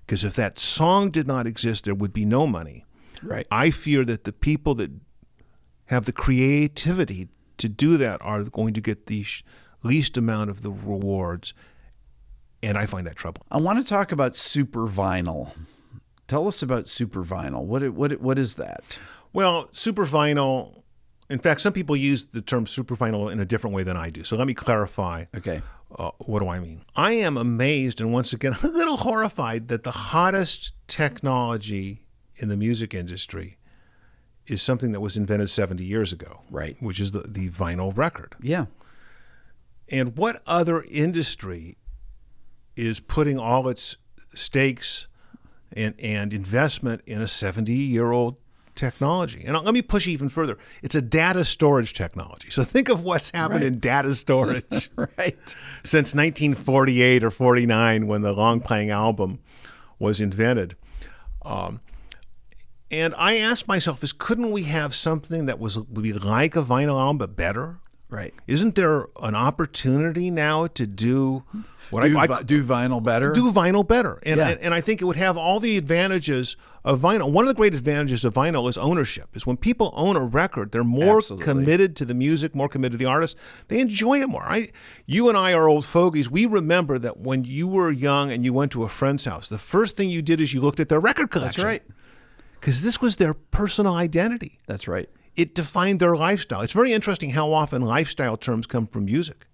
because if that song did not exist, there would be no money. Right. I fear that the people that have the creativity to do that are going to get the least amount of the rewards, and I find that troubling. I want to talk about super vinyl. Tell us about super vinyl. What is that? Well, super vinyl, in fact, some people use the term super vinyl in a different way than I do. So let me clarify. Okay. What do I mean? I am amazed and once again a little horrified that the hottest technology in the music industry is something that was invented 70 years ago. Right. Which is the vinyl record. Yeah. And what other industry is putting all its stakes and investment in a 70-year-old technology? And let me push even further. It's a data storage technology. So think of what's happened in data storage since 1948 or 49 when the long-playing album was invented. And I asked myself, couldn't we have something that would be like a vinyl album but better? Right. Isn't there an opportunity now to do what do vinyl better? Do vinyl better. And I think it would have all the advantages of vinyl. One of the great advantages of vinyl is ownership. Is when people own a record, they're more committed to the music, more committed to the artist. They enjoy it more. You and I are old fogies. We remember that when you were young and you went to a friend's house, the first thing you did is you looked at their record collection. That's right. Because this was their personal identity. That's right. it defined their lifestyle. It's very interesting how often lifestyle terms come from music.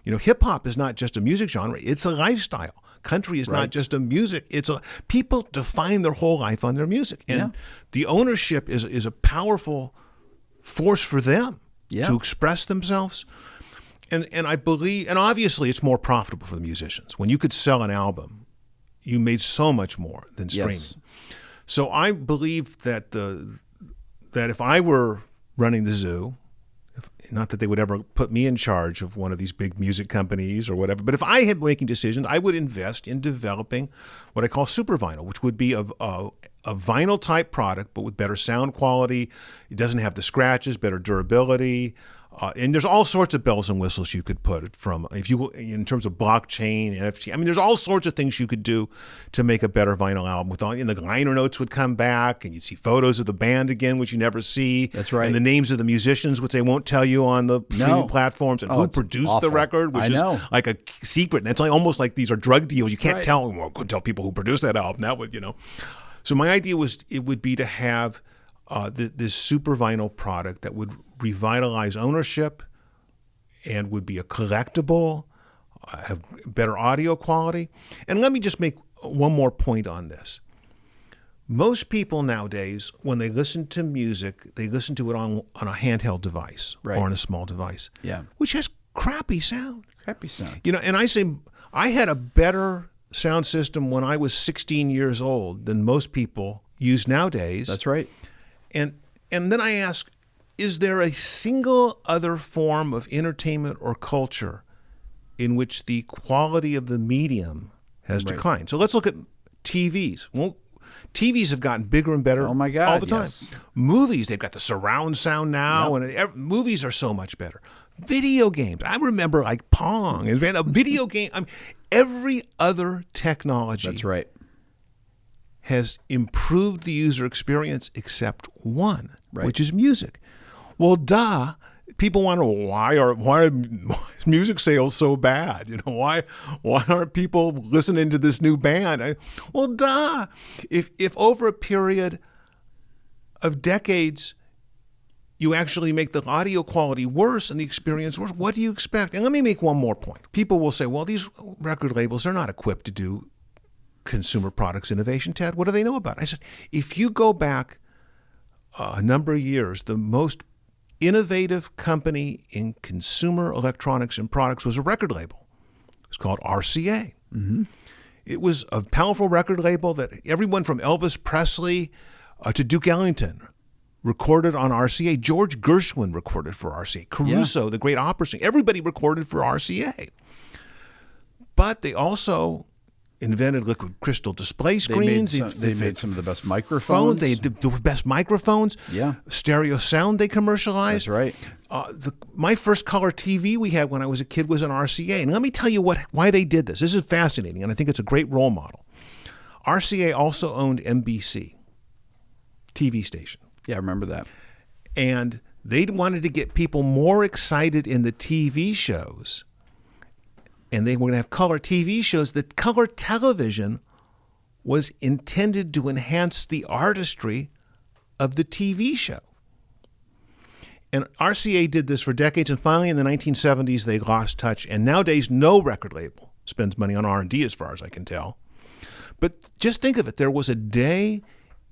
Hip hop is not just a music genre; it's a lifestyle. Country is not just a music; people define their whole life on their music, and the ownership is a powerful force for them to express themselves. And I believe, and obviously, it's more profitable for the musicians when you could sell an album. You made so much more than streaming. Yes. So I believe that that if I were running the zoo, not that they would ever put me in charge of one of these big music companies or whatever, but if I had making decisions, I would invest in developing what I call super vinyl, which would be a vinyl type product, but with better sound quality. It doesn't have the scratches, better durability. And there's all sorts of bells and whistles you could put in terms of blockchain, NFT. I mean, there's all sorts of things you could do to make a better vinyl album. And the liner notes would come back, and you'd see photos of the band again, which you never see. That's right. And the names of the musicians, which they won't tell you on the streaming platforms, and who produced the record, which is like a secret. And it's almost like these are drug deals. You can't tell. Well, couldn't tell people who produced that album. That would, So my idea would be to have this super vinyl product that would revitalize ownership and would be a collectible, have better audio quality. And let me just make one more point on this. Most people nowadays, when they listen to music, they listen to it on a handheld device or on a small device, which has crappy sound. And I say, I had a better sound system when I was 16 years old than most people use nowadays. That's right. And then I ask, is there a single other form of entertainment or culture in which the quality of the medium has declined? So let's look at TVs. Well, TVs have gotten bigger and better all the time. Yes. Movies, they've got the surround sound now, and movies are so much better. Video games, I remember like Pong. A video game, every other technology has improved the user experience except one, which is music. Well, people wonder why are music sales so bad? Why aren't people listening to this new band? If over a period of decades you actually make the audio quality worse and the experience worse, what do you expect? And let me make one more point. People will say, well, these record labels are not equipped to do consumer products innovation. Ted, what do they know about it? I said, if you go back a number of years, the most innovative company in consumer electronics and products was a record label. It's called RCA. Mm-hmm. It was a powerful record label that everyone from Elvis Presley to Duke Ellington recorded on RCA. George Gershwin recorded for RCA. Caruso, the great opera singer, everybody recorded for RCA. But they also invented liquid crystal display screens. They made some of the best microphones. They did the best microphones. Yeah. Stereo sound they commercialized. That's right. My first color TV we had when I was a kid was an RCA. And let me tell you why they did this. This is fascinating, and I think it's a great role model. RCA also owned NBC, TV station. Yeah, I remember that. And they wanted to get people more excited in the TV shows, and they were going to have color TV shows. The color television was intended to enhance the artistry of the TV show. And RCA did this for decades, and finally in the 1970s they lost touch, and nowadays no record label spends money on R&D as far as I can tell. But just think of it. There was a day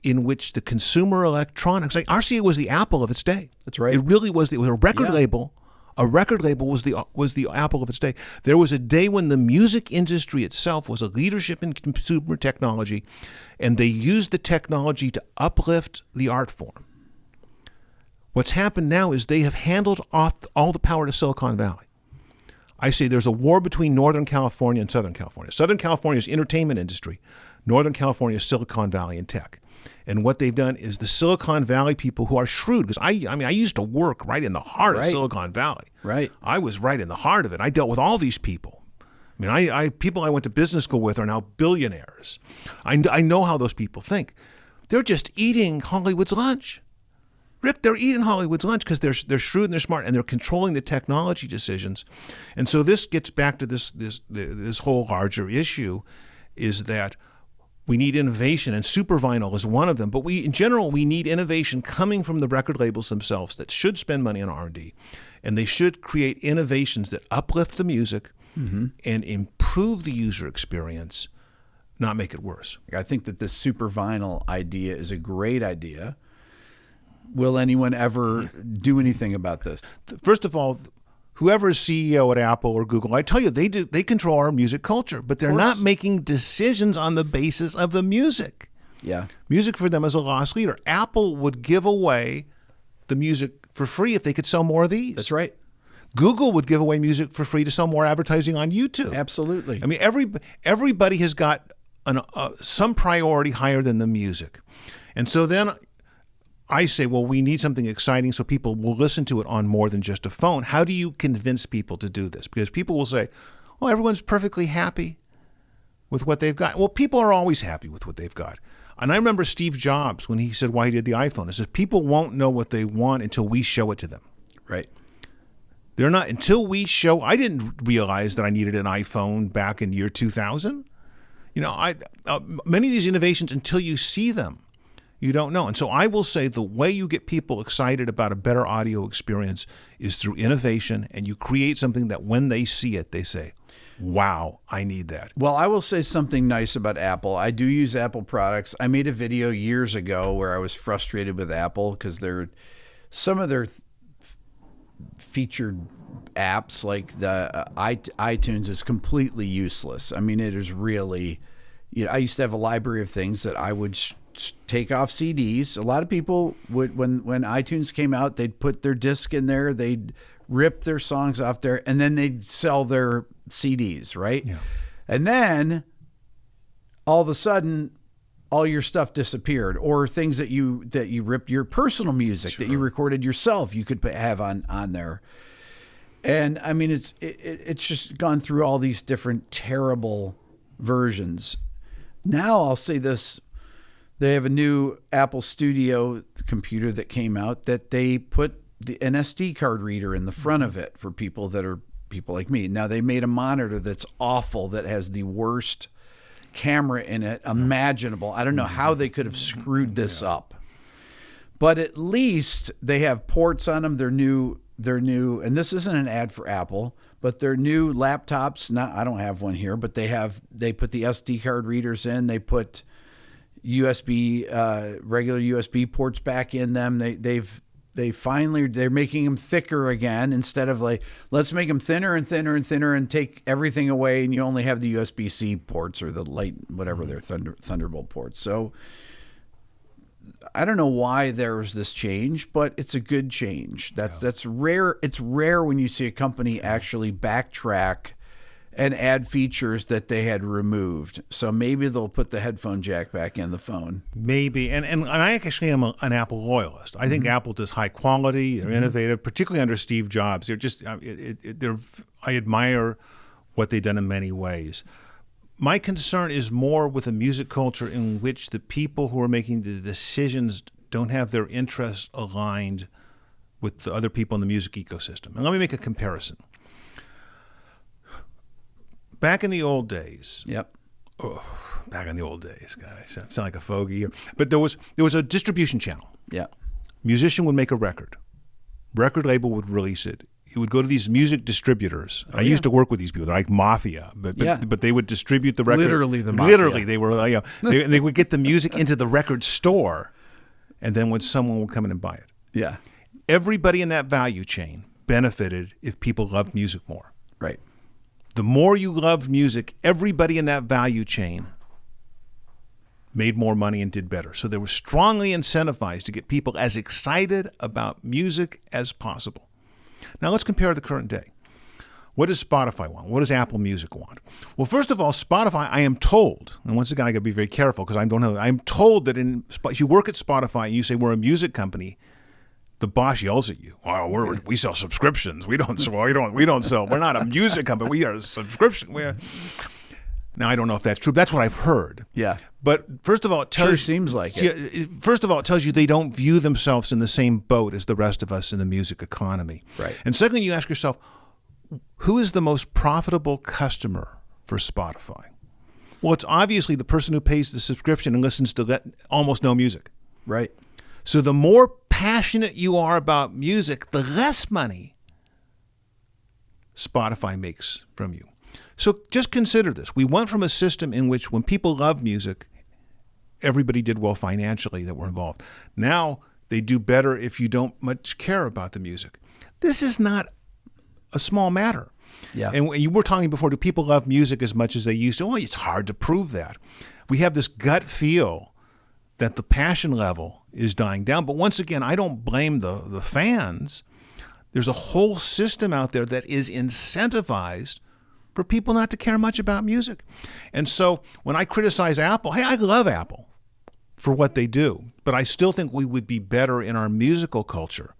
in which the consumer electronics, like RCA was the Apple of its day. That's right. It really was. It was a record label. A record label was the Apple of its day. There was a day when the music industry itself was a leadership in consumer technology, and they used the technology to uplift the art form. What's happened now is they have handed off all the power to Silicon Valley. I say there's a war between Northern California and Southern California. Southern California's entertainment industry. Northern California is Silicon Valley and tech. And what they've done is the Silicon Valley people who are shrewd, because I used to work right in the heart of Silicon Valley. Right. I was right in the heart of it. I dealt with all these people. I mean, people I went to business school with are now billionaires. I know how those people think. They're just eating Hollywood's lunch. Rip, they're eating Hollywood's lunch because they're shrewd and they're smart and they're controlling the technology decisions. And so this gets back to this whole larger issue, is that We need innovation, and super vinyl is one of them. But in general, we need innovation coming from the record labels themselves that should spend money on R&D, and they should create innovations that uplift the music and improve the user experience, not make it worse. I think that this super vinyl idea is a great idea. Will anyone ever do anything about this? First of all, whoever is CEO at Apple or Google, I tell you, they control our music culture, but they're not making decisions on the basis of the music. Yeah. Music for them is a lost leader. Apple would give away the music for free if they could sell more of these. That's right. Google would give away music for free to sell more advertising on YouTube. Absolutely. I mean, everybody has got some priority higher than the music. And so then I say, well, we need something exciting so people will listen to it on more than just a phone. How do you convince people to do this? Because people will say, oh, everyone's perfectly happy with what they've got. Well, people are always happy with what they've got. And I remember Steve Jobs when he said why he did the iPhone. He said, people won't know what they want until we show it to them. Right. They're not, until we show, I didn't realize that I needed an iPhone back in year 2000. You know, many of these innovations, until you see them, you don't know. And so I will say the way you get people excited about a better audio experience is through innovation, and you create something that when they see it, they say, wow, I need that. Well, I will say something nice about Apple. I do use Apple products. I made a video years ago where I was frustrated with Apple because some of their featured apps, like the iTunes, is completely useless. I mean, it is really, I used to have a library of things that I would take off CDs. A lot of people would, when iTunes came out, they'd put their disc in there, they'd rip their songs off there, and then they'd sell their CDs, right? Yeah. And then all of a sudden, all your stuff disappeared, or things that you ripped, your personal music that you recorded yourself, you could have on there. And I mean, it's just gone through all these different terrible versions. Now I'll say this: they have a new Apple Studio computer that came out that they put an SD card reader in the front of it for people that are people like me. Now they made a monitor that's awful, that has the worst camera in it imaginable. I don't know how they could have screwed this up, but at least they have ports on them. They're new, and this isn't an ad for Apple, but their new laptops, I don't have one here, but they put the SD card readers in. They put USB, regular USB ports back in them. They're making them thicker again, instead of like, let's make them thinner and thinner and thinner and take everything away, and you only have the USB-C ports or the light, whatever they're Thunderbolt ports. So I don't know why there was this change, but it's a good change. That's rare. It's rare when you see a company actually backtrack and add features that they had removed. So maybe they'll put the headphone jack back in the phone. Maybe. And I actually am an Apple loyalist. I think Apple does high quality. They're innovative, particularly under Steve Jobs. They're just, I admire what they've done in many ways. My concern is more with a music culture in which the people who are making the decisions don't have their interests aligned with the other people in the music ecosystem. And let me make a comparison. Back in the old days. Yep. Oh, back in the old days, guys. Sound like a fogey here. But there was a distribution channel. Yeah. Musician would make a record. Record label would release it. It would go to these music distributors. I used to work with these people. They're like mafia, but they would distribute the record. Literally the mafia. Literally, they were. They would get the music into the record store, and then when someone would come in and buy it. Yeah. Everybody in that value chain benefited if people loved music more. Right. The more you loved music, everybody in that value chain made more money and did better. So they were strongly incentivized to get people as excited about music as possible. Now let's compare the current day. What does Spotify want? What does Apple Music want? Well, first of all, Spotify, I am told, and once again, I got to be very careful because I don't know. I'm told that if you work at Spotify and you say we're a music company, the boss yells at you. Oh, we sell subscriptions. We don't sell. We're not a music company. We are a subscription. Now I don't know if that's true. But that's what I've heard. Yeah. But first of all, it tells seems like it. First of all, it tells you they don't view themselves in the same boat as the rest of us in the music economy. Right. And secondly, you ask yourself, who is the most profitable customer for Spotify? Well, it's obviously the person who pays the subscription and listens to almost no music. Right. So the more passionate you are about music, the less money Spotify makes from you. So just consider this. We went from a system in which when people love music, everybody did well financially that were involved. Now they do better if you don't much care about the music. This is not a small matter. Yeah. And you were talking before, do people love music as much as they used to? Well, it's hard to prove that. We have this gut feel that the passion level is dying down. But once again, I don't blame the fans. There's a whole system out there that is incentivized for people not to care much about music. And so when I criticize Apple, hey, I love Apple for what they do, but I still think we would be better in our musical culture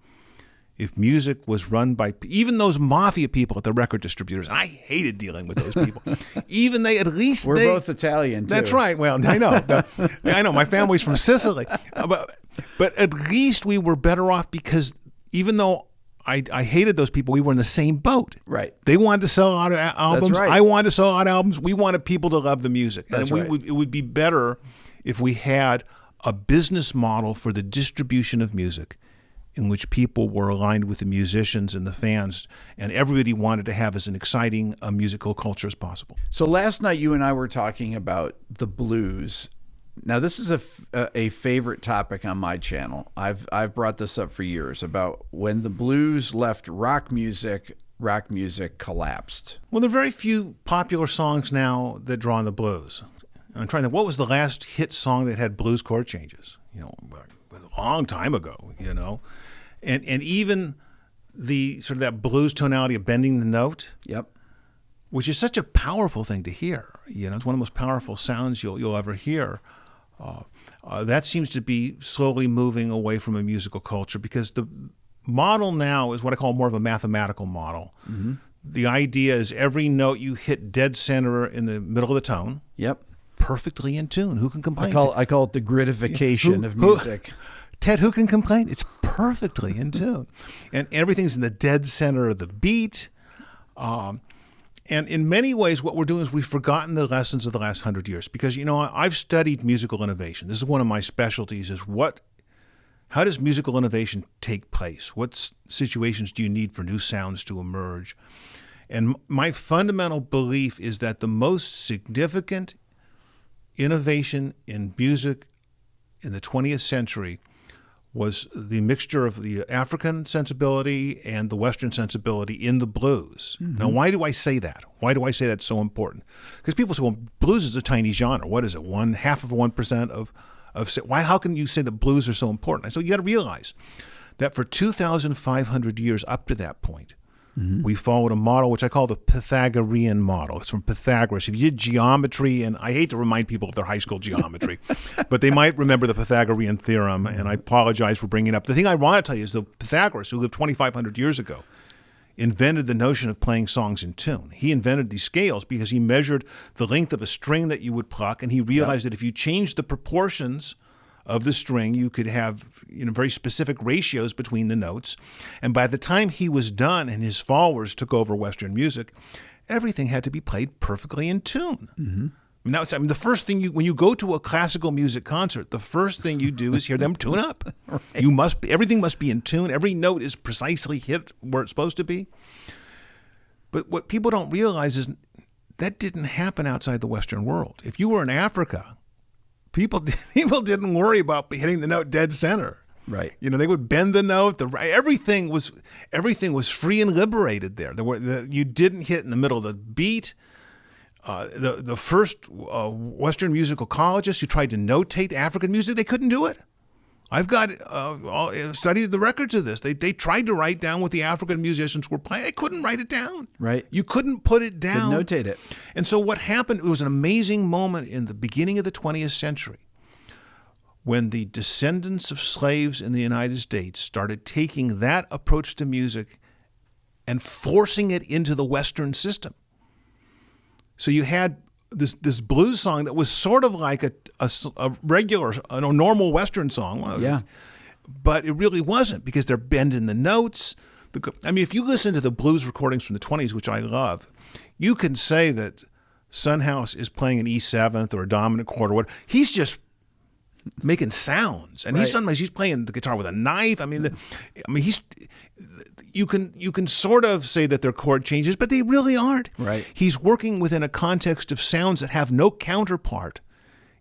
if music was run by even those mafia people at the record distributors. I hated dealing with those people. Even they, at least we're both Italian, too. That's right. Well, I know. I know. My family's from Sicily. But at least we were better off because even though I hated those people, we were in the same boat. Right. They wanted to sell a lot of albums. That's right. I wanted to sell a lot of albums. We wanted people to love the music. That's and right. It would be better if we had a business model for the distribution of music in which people were aligned with the musicians and the fans, and everybody wanted to have as an exciting a musical culture as possible. So last night you and I were talking about the blues. Now this is a favorite topic on my channel. I've brought this up for years about when the blues left rock music collapsed. Well, there are very few popular songs now that draw on the blues. I'm trying to think, what was the last hit song that had blues chord changes? A long time ago, And even the sort of that blues tonality of bending the note. Yep. Which is such a powerful thing to hear. It's one of the most powerful sounds you'll ever hear. That seems to be slowly moving away from a musical culture because the model now is what I call more of a mathematical model. Mm-hmm. The idea is every note you hit dead center in the middle of the tone. Yep. Perfectly in tune. Who can complain? I call it the gridification of music. Ted, who can complain? It's perfectly in tune. And everything's in the dead center of the beat. And in many ways, what we're doing is we've forgotten the lessons of the last 100 years. Because, I've studied musical innovation. This is one of my specialties, is how does musical innovation take place? What situations do you need for new sounds to emerge? And my fundamental belief is that the most significant innovation in music in the 20th century was the mixture of the African sensibility and the Western sensibility in the blues. Mm-hmm. Now, why do I say that? Why do I say that's so important? Because people say, well, blues is a tiny genre. What is it? 0.5% of why? How can you say that blues are so important? I said, you got to realize that for 2,500 years up to that point, mm-hmm. we followed a model which I call the Pythagorean model. It's from Pythagoras. If you did geometry, and I hate to remind people of their high school geometry, but they might remember the Pythagorean theorem, and I apologize for bringing it up. The thing I want to tell you is that Pythagoras, who lived 2,500 years ago, invented the notion of playing songs in tune. He invented these scales because he measured the length of a string that you would pluck, and he realized that if you changed the proportions of the string, you could have very specific ratios between the notes. And by the time he was done and his followers took over Western music, everything had to be played perfectly in tune. Mm-hmm. Now, the first thing when you go to a classical music concert, the first thing you do is hear them tune up. Right. Everything must be in tune. Every note is precisely hit where it's supposed to be. But what people don't realize is that didn't happen outside the Western world. If you were in Africa, people didn't worry about hitting the note dead center. Right. They would bend the note. Everything was free and liberated there. You didn't hit in the middle of the beat. The first Western musicologists who tried to notate African music, they couldn't do it. I've got studied the records of this. They tried to write down what the African musicians were playing. They couldn't write it down. Right. You couldn't put it down. Couldn't notate it. And so what happened, it was an amazing moment in the beginning of the 20th century when the descendants of slaves in the United States started taking that approach to music and forcing it into the Western system. So you had this blues song that was sort of like a regular, normal Western song. Yeah. But it really wasn't because they're bending the notes. If you listen to the blues recordings from the 20s, which I love, you can say that Son House is playing an E7th or a dominant chord or what. He's just making sounds, and he's playing the guitar with a knife. You can sort of say that they're chord changes, but they really aren't. Right. He's working within a context of sounds that have no counterpart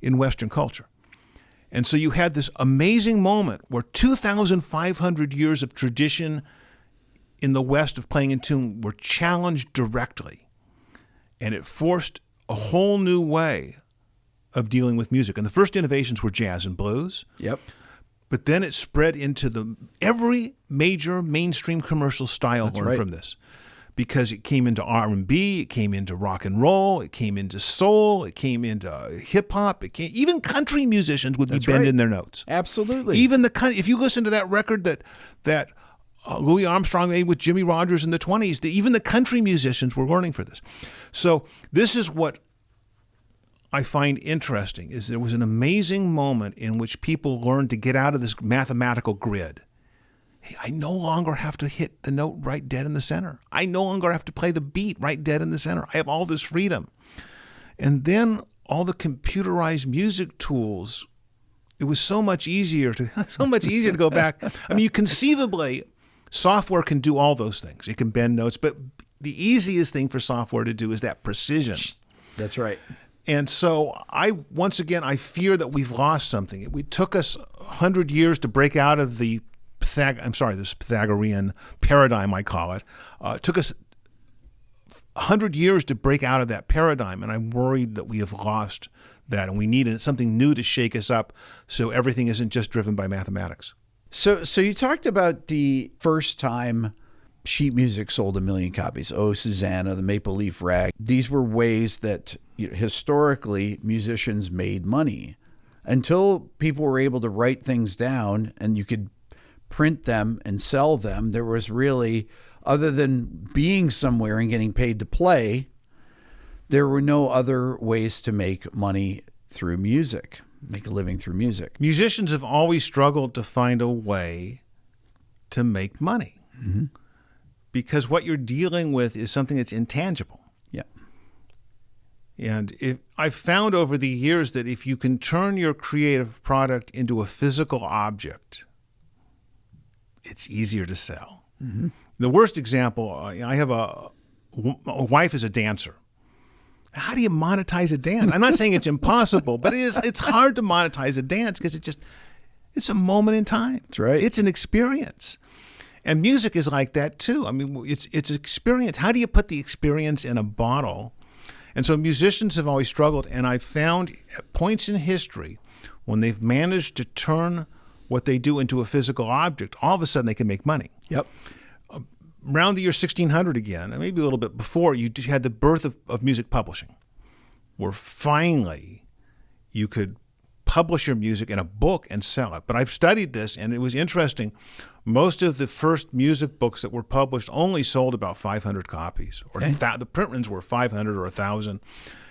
in Western culture. And so you had this amazing moment where 2,500 years of tradition in the West of playing in tune were challenged directly. And it forced a whole new way of dealing with music. And the first innovations were jazz and blues. Yep. But then it spread into every major mainstream commercial style learned from this. Because it came into R&B, it came into rock and roll, it came into soul, it came into hip hop, even country musicians would be bending their notes. Absolutely. Even if you listen to that record that Louis Armstrong made with Jimmy Rogers in the 1920s, even the country musicians were learning for this. So this is what I find interesting, is there was an amazing moment in which people learned to get out of this mathematical grid. Hey, I no longer have to hit the note right dead in the center. I no longer have to play the beat right dead in the center. I have all this freedom. And then all the computerized music tools, it was so much easier to go back. I mean, conceivably, software can do all those things. It can bend notes, but the easiest thing for software to do is that precision. That's right. And so once again, I fear that we've lost something. It took us 100 years to break out of this Pythagorean paradigm, I call it. It took us 100 years to break out of that paradigm, and I'm worried that we have lost that, and we need something new to shake us up so everything isn't just driven by mathematics. So you talked about the first time sheet music sold 1 million copies. Oh, Susanna, the Maple Leaf Rag. These were ways that historically musicians made money. Until people were able to write things down and you could print them and sell them, there was really, other than being somewhere and getting paid to play, there were no other ways to make money through music, make a living through music. Musicians have always struggled to find a way to make money. Mm-hmm. Because what you're dealing with is something that's intangible. Yeah. And I've found over the years that if you can turn your creative product into a physical object, it's easier to sell. Mm-hmm. The worst example, I have a wife is a dancer. How do you monetize a dance? I'm not saying it's impossible, but it's hard to monetize a dance because it's a moment in time. That's right. It's an experience. And music is like that too. I mean, it's experience. How do you put the experience in a bottle? And so musicians have always struggled, and I've found at points in history when they've managed to turn what they do into a physical object, all of a sudden they can make money. Yep. Around the year 1600 again, and maybe a little bit before, you had the birth of music publishing, where finally you could publish your music in a book and sell it. But I've studied this, and it was interesting. Most of the first music books that were published only sold about 500 copies, or the print runs were 500 or 1,000.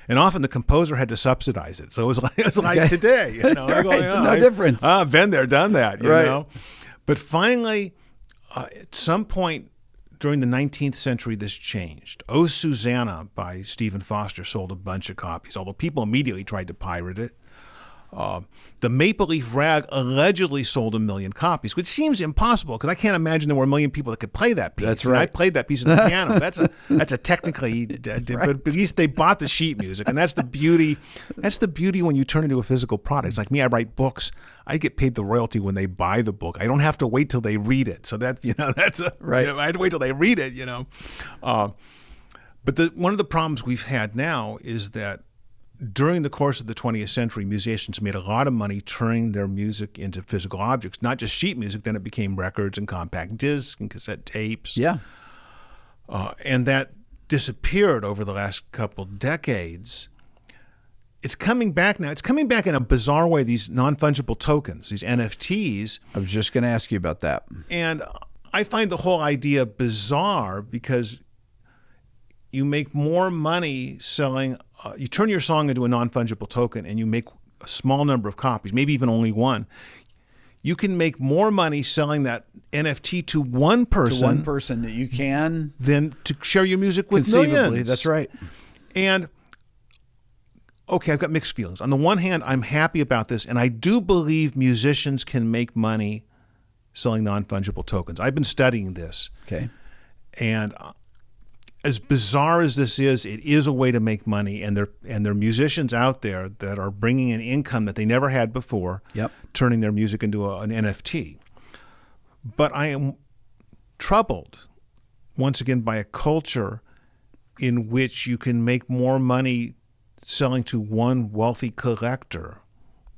And often the composer had to subsidize it. So it was like today. You know, right. going, It's no difference. I've been there, done that, you right. know. But finally, at some point during the 19th century, this changed. Oh, Susanna by Stephen Foster sold a bunch of copies, although people immediately tried to pirate it. The Maple Leaf Rag allegedly sold 1 million copies, which seems impossible because I can't imagine there were 1 million people that could play that piece. That's right. And I played that piece on the piano. That's a technically, right. But at least they bought the sheet music, and that's the beauty. That's the beauty when you turn into a physical product. It's like me. I write books. I get paid the royalty when they buy the book. I don't have to wait till they read it. So that's right. I had to wait till they read it. But one of the problems we've had now is that during the course of the 20th century, musicians made a lot of money turning their music into physical objects, not just sheet music. Then it became records and compact discs and cassette tapes. Yeah. And that disappeared over the last couple decades. It's coming back now. It's coming back in a bizarre way, these non-fungible tokens, these NFTs. I was just going to ask you about that. And I find the whole idea bizarre because you make more money selling you turn your song into a non-fungible token and you make a small number of copies, maybe even only one. You can make more money selling that NFT to one person. That you can. Than to share your music with Conceivably, millions. that's right. And okay, I've got mixed feelings. On the one hand, I'm happy about this, and I do believe musicians can make money selling non-fungible tokens. I've been studying this. Okay. And as bizarre as this is, it is a way to make money, and there are musicians out there that are bringing an income that they never had before, turning their music into an NFT. But I am troubled, once again, by a culture in which you can make more money selling to one wealthy collector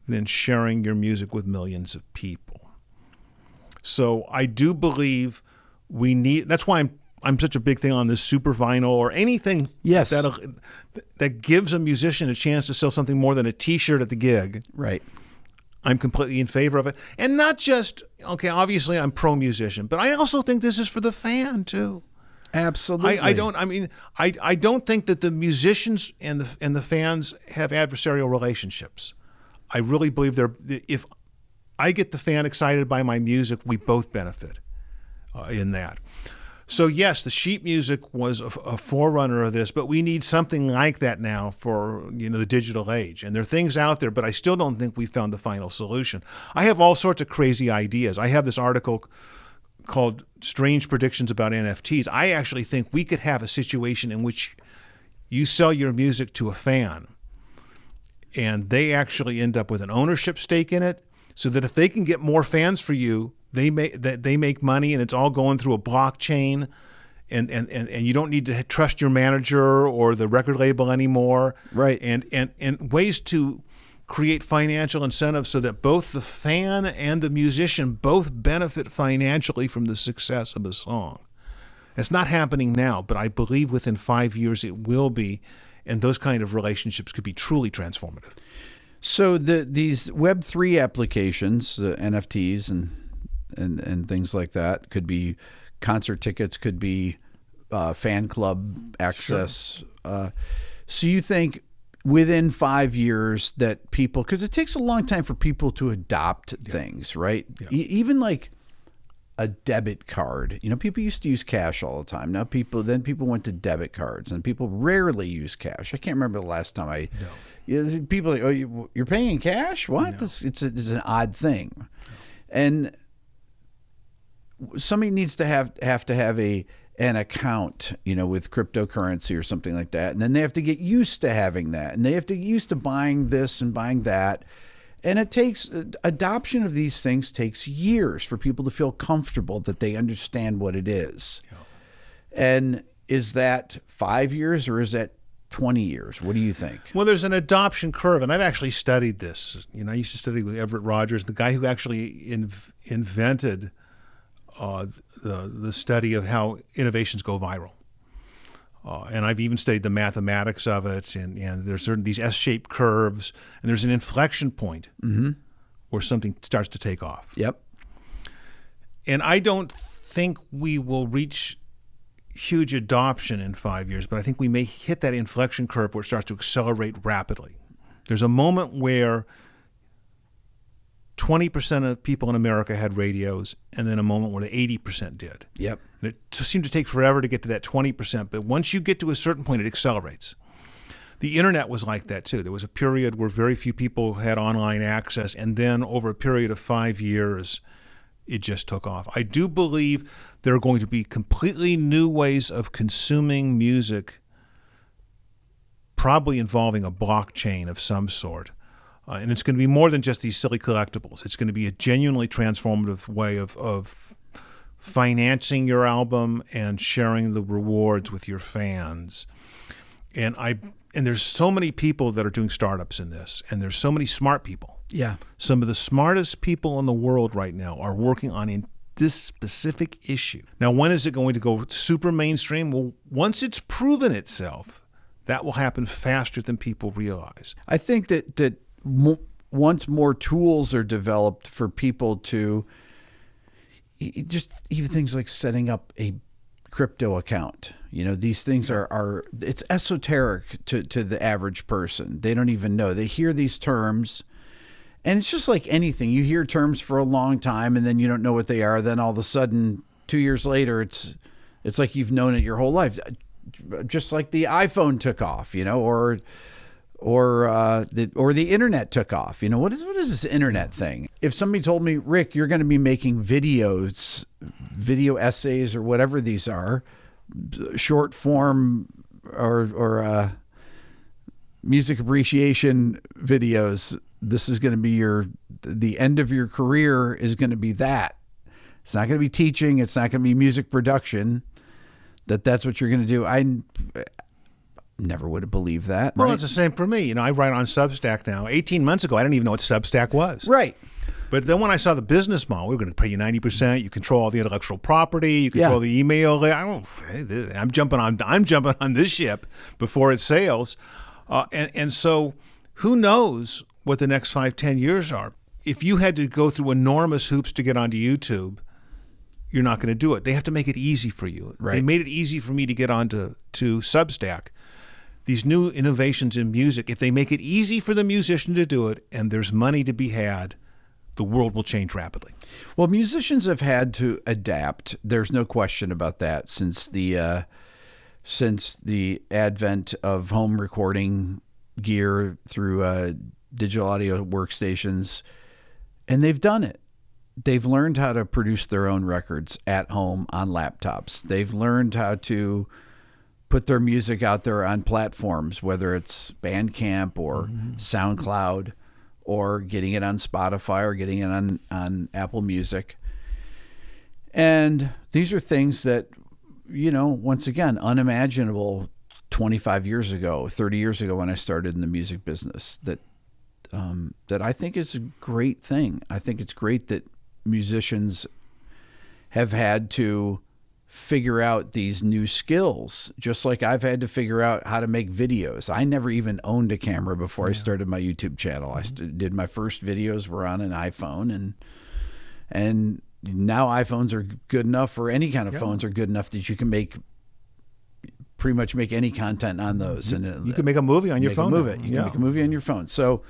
than sharing your music with millions of people. So I do believe we need, that's why I'm such a big thing on this super vinyl or anything that gives a musician a chance to sell something more than a T-shirt at the gig. Right. I'm completely in favor of it. And not just, okay, obviously I'm pro-musician, but I also think this is for the fan too. Absolutely. I don't think that the musicians and the fans have adversarial relationships. I really believe if I get the fan excited by my music, we both benefit in that. So yes, the sheet music was a forerunner of this, but we need something like that now for the digital age. And there are things out there, but I still don't think we found the final solution. I have all sorts of crazy ideas. I have this article called Strange Predictions About NFTs. I actually think we could have a situation in which you sell your music to a fan and they actually end up with an ownership stake in it, so that if they can get more fans for you, they make money, and it's all going through a blockchain, and you don't need to trust your manager or the record label anymore. Right. And ways to create financial incentives so that both the fan and the musician both benefit financially from the success of a song. It's not happening now, but I believe within 5 years it will be, and those kind of relationships could be truly transformative. So these Web3 applications, NFTs and things like that, could be concert tickets, could be fan club access. Sure. So you think within 5 years that people, because it takes a long time for people to adopt things, right? Yeah. Even like a debit card. People used to use cash all the time. Now people went to debit cards, and people rarely use cash. I can't remember the last time people are like, oh, you're paying in cash? What? No. It's an odd thing. No. And somebody needs to have an account, with cryptocurrency or something like that. And then they have to get used to having that. And they have to get used to buying this and buying that. And adoption of these things takes years for people to feel comfortable that they understand what it is. Yeah. And is that 5 years or is that 20 years? What do you think? Well, there's an adoption curve, and I've actually studied this. I used to study with Everett Rogers, the guy who actually invented the study of how innovations go viral. And I've even studied the mathematics of it, and there's these S-shaped curves, and there's an inflection point where something starts to take off. Yep. And I don't think we will reach huge adoption in 5 years, but I think we may hit that inflection curve where it starts to accelerate rapidly. There's a moment where 20% of people in America had radios, and then a moment where the 80% did. Yep. And it seemed to take forever to get to that 20%, but once you get to a certain point, it accelerates. The internet was like that too. There was a period where very few people had online access, and then over a period of 5 years, it just took off. I do believe there are going to be completely new ways of consuming music, probably involving a blockchain of some sort. And it's going to be more than just these silly collectibles. It's going to be a genuinely transformative way of financing your album and sharing the rewards with your fans. And there's so many people that are doing startups in this, and there's so many smart people. Yeah. Some of the smartest people in the world right now are working on this specific issue. Now, when is it going to go super mainstream? Well, once it's proven itself, that will happen faster than people realize. I think that once more tools are developed for people to just even things like setting up a crypto account, these things are it's esoteric to the average person. They don't even know. They hear these terms, and it's just like anything. You hear terms for a long time, and then you don't know what they are. Then all of a sudden, 2 years later, it's like you've known it your whole life. Just like the iPhone took off, the internet took off. What is this internet thing? If somebody told me, Rick, you're going to be making video essays or whatever these are, short form or music appreciation videos, this is going to be the end of your career is going to be that. It's not going to be teaching. It's not going to be music production. That's what you're going to do. I never would have believed that. Well, right? It's the same for me. I write on Substack now. 18 months ago, I didn't even know what Substack was. Right. But then when I saw the business model, we were going to pay you 90%. You control all the intellectual property. You control the email. I'm jumping on this ship before it sails. And so who knows what the next 5-10 years are? If you had to go through enormous hoops to get onto YouTube, you're not going to do it. They have to make it easy for you. Right. They made it easy for me to get onto Substack. These new innovations in music, if they make it easy for the musician to do it and there's money to be had, the world will change rapidly. Well, musicians have had to adapt. There's no question about that since the advent of home recording gear through digital audio workstations, and they've done it. They've learned how to produce their own records at home on laptops. They've learned how to put their music out there on platforms, whether it's Bandcamp or SoundCloud, or getting it on Spotify or getting it on Apple Music. And these are things that, once again, unimaginable 25 years ago, 30 years ago when I started in the music business, that I think is a great thing. I think it's great that musicians have had to figure out these new skills, just like I've had to figure out how to make videos. I never even owned a camera before I started my YouTube channel. I did my first videos were on an iPhone, and now iPhones are good enough, or any kind of phones are good enough that you can pretty much make any content on those. And you can make a movie on your phone. You can make a movie on your phone. So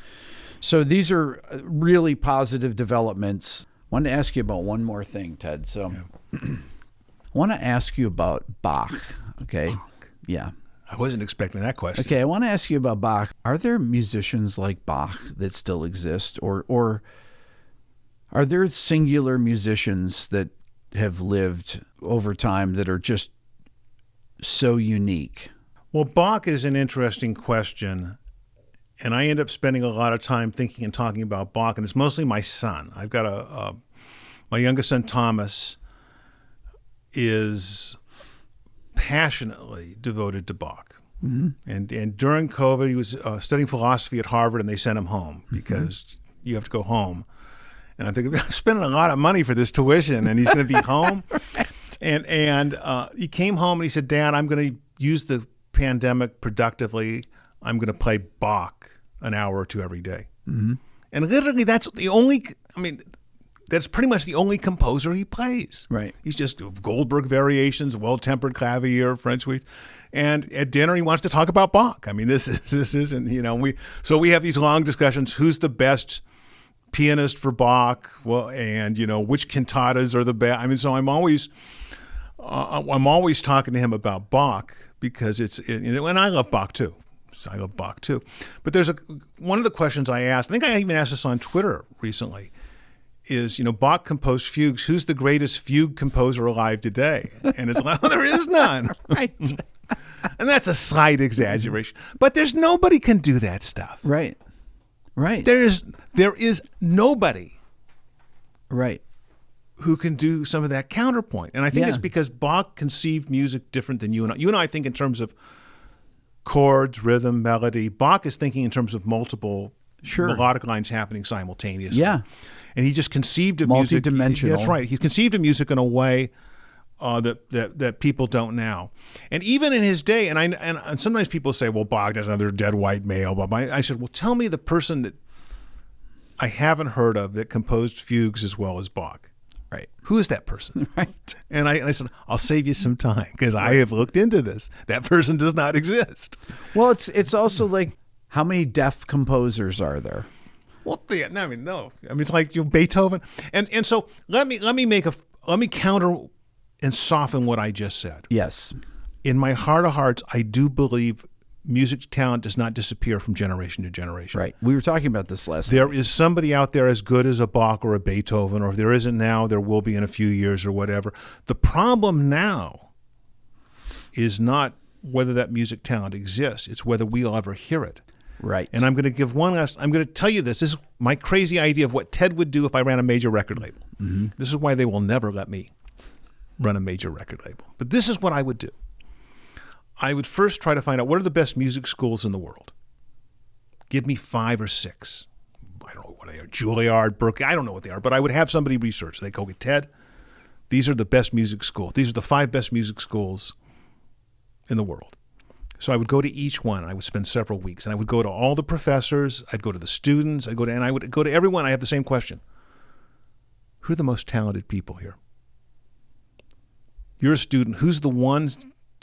these are really positive developments. I wanted to ask you about one more thing, Ted. So I want to ask you about Bach. Okay. Bach. Yeah. I wasn't expecting that question. Okay. I want to ask you about Bach. Are there musicians like Bach that still exist, or are there singular musicians that have lived over time that are just so unique? Well, Bach is an interesting question, and I end up spending a lot of time thinking and talking about Bach, and it's mostly my son. I've got my youngest son, Thomas, is passionately devoted to Bach. Mm-hmm. And during COVID, he was studying philosophy at Harvard, and they sent him home because you have to go home. And I'm thinking, I'm spending a lot of money for this tuition, and he's going to be home. Right. And he came home and he said, Dad, I'm going to use the pandemic productively. I'm going to play Bach an hour or two every day. Mm-hmm. And literally that's pretty much the only composer he plays. Right. He's just Goldberg variations, well-tempered clavier, French suites. And at dinner, he wants to talk about Bach. This isn't, we have these long discussions. Who's the best pianist for Bach? Well, and, which cantatas are the best? So I'm always talking to him about Bach because and I love Bach too. I love Bach too. But there's one of the questions I asked, I think I even asked this on Twitter recently, is, Bach composed fugues. Who's the greatest fugue composer alive today? And it's like, there is none. Right. And that's a slight exaggeration. But there's nobody can do that stuff. Right. Right. There is nobody. Right. Who can do some of that counterpoint. And I think it's because Bach conceived music different than you and I. You and I think in terms of chords, rhythm, melody. Bach is thinking in terms of multiple melodic lines happening simultaneously. Yeah. And he just conceived of music. Multidimensional. That's right. He conceived of music in a way that people don't now. And even in his day, and sometimes people say, well, Bach is another dead white male. But I said, well, tell me the person that I haven't heard of that composed fugues as well as Bach. Right. Who is that person? Right. And I said, I'll save you some time because I have looked into this. That person does not exist. Well, it's also like, how many deaf composers are there? Well, no. It's like Beethoven. And so let me counter and soften what I just said. Yes. In my heart of hearts, I do believe music talent does not disappear from generation to generation. Right. We were talking about this last There night. is somebody out there as good as a Bach or a Beethoven, or if there isn't now, there will be in a few years or whatever. The problem now is not whether that music talent exists. It's whether we'll ever hear it. Right. And I'm going to give one last, I'm going to tell you this. This is my crazy idea of what Ted would do if I ran a major record label. Mm-hmm. This is why they will never let me run a major record label. But this is what I would do. I would first try to find out what are the best music schools in the world. Give me 5 or 6. I don't know what they are. Juilliard, Berkeley, I don't know what they are. But I would have somebody research. They go, okay, Ted, these are the best music schools. These are the 5 best music schools in the world. So I would go to each one. I would spend several weeks. And I would go to all the professors. I'd go to the students. And I would go to everyone. I have the same question. Who are the most talented people here? You're a student. Who's the one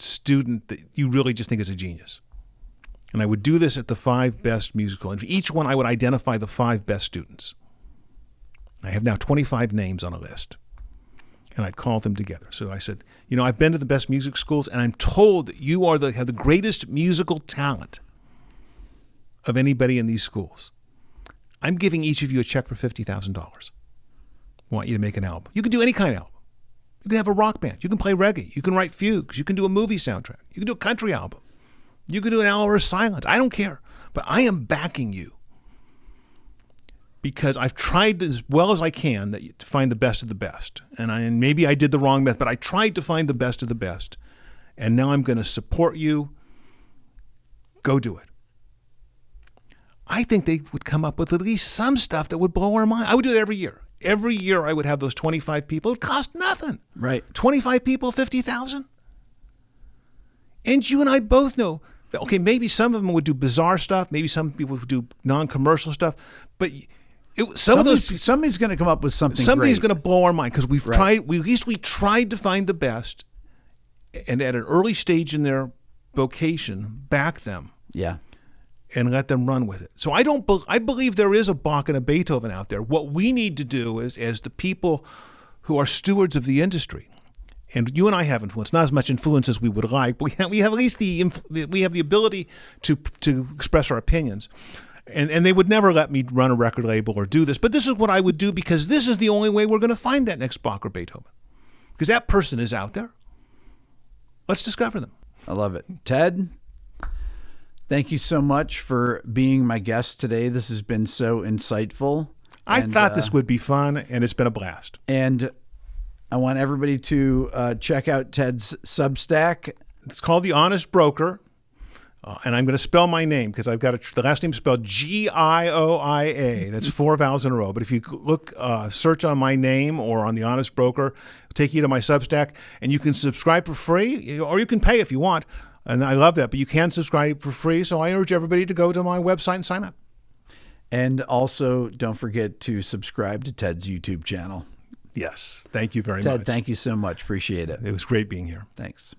student that you really just think is a genius? And I would do this at the 5 best musical. And for each one, I would identify the 5 best students. I have now 25 names on a list. And I'd call them together. So I said, I've been to the best music schools, and I'm told that you have the greatest musical talent of anybody in these schools. I'm giving each of you a check for $50,000. I want you to make an album. You can do any kind of album. You can have a rock band. You can play reggae. You can write fugues. You can do a movie soundtrack. You can do a country album. You can do an hour of silence. I don't care. But I am backing you because I've tried as well as I can to find the best of the best. And maybe I did the wrong method, but I tried to find the best of the best. And now I'm going to support you. Go do it. I think they would come up with at least some stuff that would blow our mind. I would do it every year. Every year I would have those 25 people. It would cost nothing. Right. 25 people, $50,000. And you and I both know that, okay, maybe some of them would do bizarre stuff. Maybe some people would do non-commercial stuff. But somebody's going to come up with something Somebody's great. going to blow our mind because we've Right. tried, at least we tried to find the best and at an early stage in their vocation, back them. Yeah. And let them run with it. So I believe there is a Bach and a Beethoven out there. What we need to do is, as the people who are stewards of the industry, and you and I have influence, not as much influence as we would like, but we have at least we have the ability to express our opinions. And they would never let me run a record label or do this. But this is what I would do because this is the only way we're going to find that next Bach or Beethoven. Because that person is out there. Let's discover them. I love it. Ted, thank you so much for being my guest today. This has been so insightful. I thought this would be fun, and it's been a blast. And I want everybody to check out Ted's Substack. It's called The Honest Broker, and I'm going to spell my name because I've got the last name spelled Gioia. That's 4 vowels in a row. But if you look, search on my name or on The Honest Broker, it'll take you to my Substack, and you can subscribe for free, or you can pay if you want. And I love that, but you can subscribe for free. So I urge everybody to go to my website and sign up. And also, don't forget to subscribe to Ted's YouTube channel. Yes. Thank you very much. Ted, thank you so much. Appreciate it. It was great being here. Thanks.